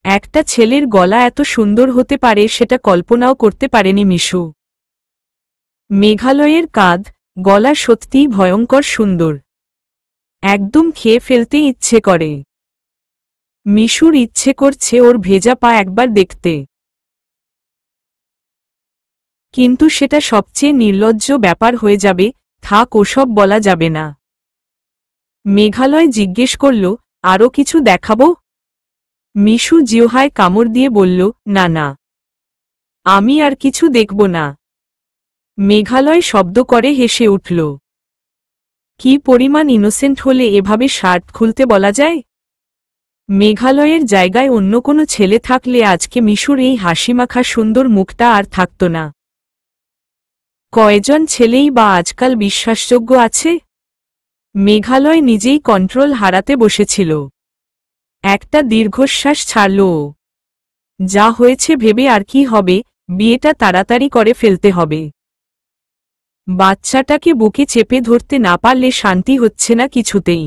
একটা ছেলের গলা এত সুন্দর হতে পারে সেটা কল্পনাও করতে পারেনি মিশু। মেঘালয়ের কাঁধ গলা সত্যিই ভয়ঙ্কর সুন্দর, একদম খেয়ে ফেলতে ইচ্ছে করে। মিশুর ইচ্ছে করছে ওর ভেজা পা একবার দেখতে, কিন্তু সেটা সবচেয়ে নির্লজ্জ ব্যাপার হয়ে যাবে। থাক, ওসব বলা যাবে না। মেঘালয় জিজ্ঞেস করল, আরও কিছু দেখাবো? মিশু জিহ্বায় কামড় দিয়ে বলল, না না, আমি আর কিছু দেখব না। মেঘালয় শব্দ করে হেসে উঠল। কি পরিমাণ ইনোসেন্ট হলে এভাবে শার্ট খুলতে বলা যায়? মেঘালয়ের জায়গায় অন্য কোনো ছেলে থাকলে আজকে মিশুর এই হাসিমাখা সুন্দর মুখটা আর থাকত না। কয়জন ছেলেই বা আজকাল বিশ্বাসযোগ্য আছে? মেঘালয় নিজেই কন্ট্রোল হারাতে বসেছিল। একটা দীর্ঘশ্বাস ছাড়ল ও। যা হয়েছে ভেবে আর কি হবে, বিয়েটা তাড়াতাড়ি করে ফেলতে হবে। বাচ্চাটাকে বুকে চেপে ধরতে না পারলে শান্তি হচ্ছে না কিছুতেই।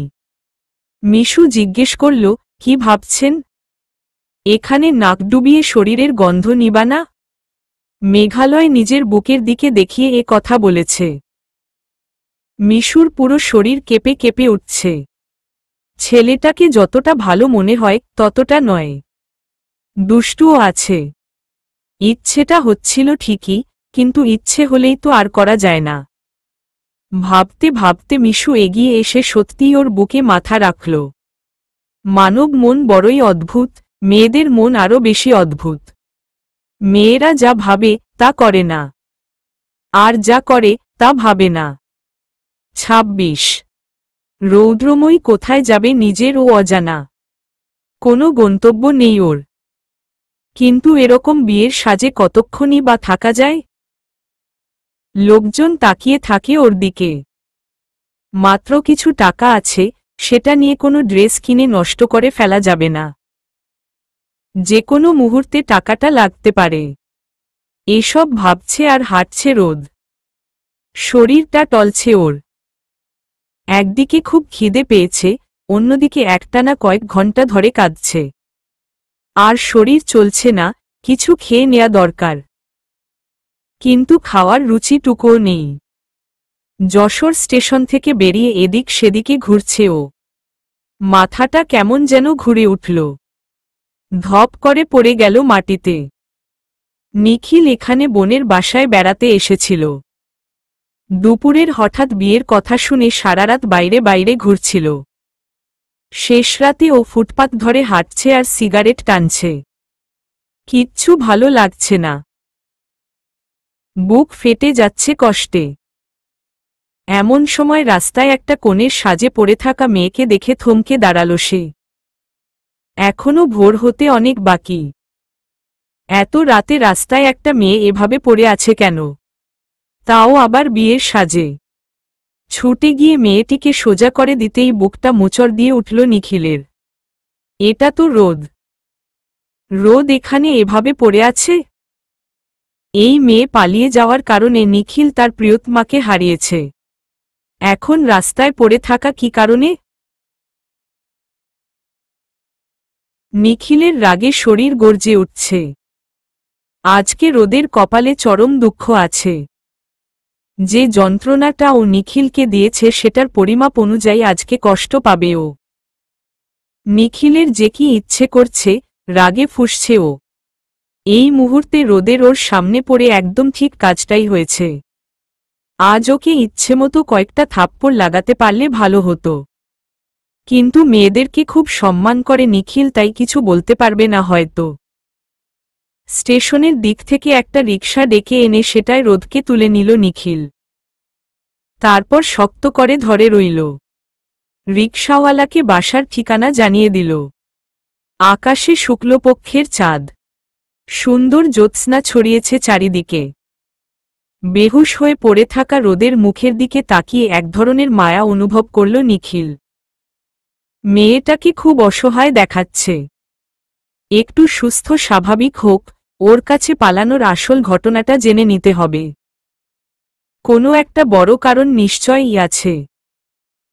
মিশু জিজ্ঞেস করল, কি ভাবছেন? এখানে নাক ডুবিয়ে শরীরের গন্ধ নিবা না? মেঘালয় নিজের বুকের দিকে দেখিয়ে এ কথা বলেছে। মিশুর পুরো শরীর কেঁপে কেঁপে উঠছে। ছেলেটাকে যতটা ভালো মনে হয় ততটা নয়, দুষ্টুও আছে। ইচ্ছেটা হচ্ছিল ঠিকই, কিন্তু ইচ্ছে হলেই তো আর করা যায় না। ভাবতে ভাবতে মিশু এগিয়ে এসে সত্যিই ওর বুকে মাথা রাখল। মানব মন বড়ই অদ্ভুত, মেয়েদের মন আরও বেশি অদ্ভুত। মেয়েরা যা ভাবে তা করে না, আর যা করে তা ভাবে না। ২৬ রৌদ্রময়ী কোথায় যাবে নিজের ও অজানা, কোনো গন্তব্য নেই ওর। কিন্তু এরকম বিয়ের সাজে কতক্ষণই বা থাকা যায়? লোকজন তাকিয়ে থাকে ওর দিকে। মাত্র কিছু টাকা আছে, সেটা নিয়ে কোনো ড্রেস কিনে নষ্ট করে ফেলা যাবে না। যে কোনো মুহূর্তে টাকাটা লাগতে পারে। এসব ভাবছে আর হাঁটছে রোদ। শরীরটা টলছে ওর। একদিকে খুব খিদে পেয়েছে, অন্যদিকে একটানা কয়েক ঘন্টা ধরে কাঁদছে। আর শরীর চলছে না, কিছু খেয়ে নেয়া দরকার। কিন্তু খাওয়ার রুচিটুকুও নেই। যশোর স্টেশন থেকে বেরিয়ে এদিক সেদিকে ঘুরছে ও। মাথাটা কেমন যেন ঘুরে উঠল। ধপ করে পড়ে গেল মাটিতে। নিখিল এখানে বোনের বাসায় বেড়াতে এসেছিল। দুপুরের হঠাৎ বিয়ের কথা শুনে সারারাত বাইরে বাইরে ঘুরছিল। শেষ রাতে ও ফুটপাত ধরে হাঁটছে আর সিগারেট টানছে। কিচ্ছু ভালো লাগছে না। বুক ফেটে যাচ্ছে কষ্টে। এমন সময় রাস্তায় একটা কোণের সাজে পড়ে থাকা মেয়েকে দেখে থমকে দাঁড়াল সে। এখনো ভোর হতে অনেক বাকি। এত রাতে রাস্তায় একটা মেয়ে এভাবে পড়ে আছে কেন? তাও আবার বিয়ের সাজে। ছুটে গিয়ে মেয়েটিকে সোজা করে দিতেই বুকটা মোচড় দিয়ে উঠল নিখিলের। এটা তো রোদ। রোদ এখানে এভাবে পড়ে আছে? এই মেয়ে পালিয়ে যাওয়ার কারণে নিখিল তার প্রিয়তমাকে হারিয়েছে। এখন রাস্তায় পড়ে থাকা কি কারণে? নিখিলের রাগে শরীর গর্জে উঠছে। আজকে রোদের কপালে চরম দুঃখ আছে। যে যন্ত্রণাটা ও নিখিলকে দিয়েছে সেটার পরিমাপ অনুযায়ী আজকে কষ্ট পাবে ও। নিখিলের যে কি ইচ্ছে করছে, রাগে ফুঁসছে ও। এই মুহূর্তে রোদের ওর সামনে পড়ে একদম ঠিক কাজটাই হয়েছে। আজ ওকে ইচ্ছেমতো কয়েকটা থাপ্পড় লাগাতে পারলে ভালো হতো। কিন্তু মেয়েদেরকে খুব সম্মান করে নিখিল, তাই কিছু বলতে পারবে না হয়তো। স্টেশনের দিক থেকে একটা রিকশা ডেকে এনে সেটায় রোদকে তুলে নিল নিখিল। তারপর শক্ত করে ধরে রইল। রিকশাওয়ালাকে বাসার ঠিকানা জানিয়ে দিল। আকাশে শুক্লপক্ষের চাঁদ। সুন্দর জ্যোৎস্না ছড়িয়েছে চারিদিকে। বেহুশ হয়ে পড়ে থাকা রোদের মুখের দিকে তাকিয়ে এক ধরনের মায়া অনুভব করল নিখিল। মেয়েটাকে খুব অসহায় দেখাচ্ছে। একটু সুস্থ স্বাভাবিক হোক, ওর কাছে পালানোর আসল ঘটনাটা জেনে নিতে হবে। কোনো একটা বড় কারণ নিশ্চয়ই আছে।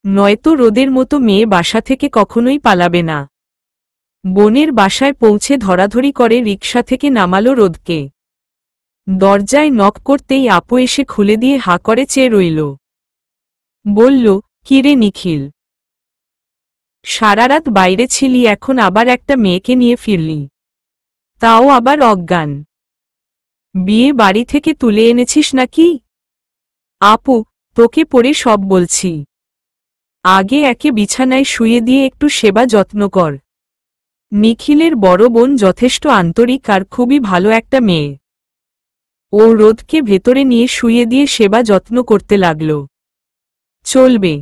নয়তো রোদের মতো মেয়ে বাসা থেকে কখনোই পালাবে না। বোনের বাসায় পৌঁছে ধরাধরি করে রিকশা থেকে নামালো রোদকে। দরজায় নক করতেই আপু এসে খুলে দিয়ে হা করে চেয়ে রইল। বলল, কিরে নিখিল, সারারাত বাইরে ছিলি, এখন আবার একটা মেয়েকে নিয়ে ফিরলি, তাও আবার অজ্ঞান। বিয়ে বাড়ি থেকে তুলে এনেছিস নাকি? আপু, তোকে পরে সব বলছি। আগে একে বিছানায় শুয়ে দিয়ে একটু সেবা যত্ন কর। নিখিলের বড় বোন যথেষ্ট আন্তরিক আর খুবই ভালো একটা মেয়ে। ও রোদকে ভেতরে নিয়ে শুয়ে দিয়ে সেবা যত্ন করতে লাগল। চলবে।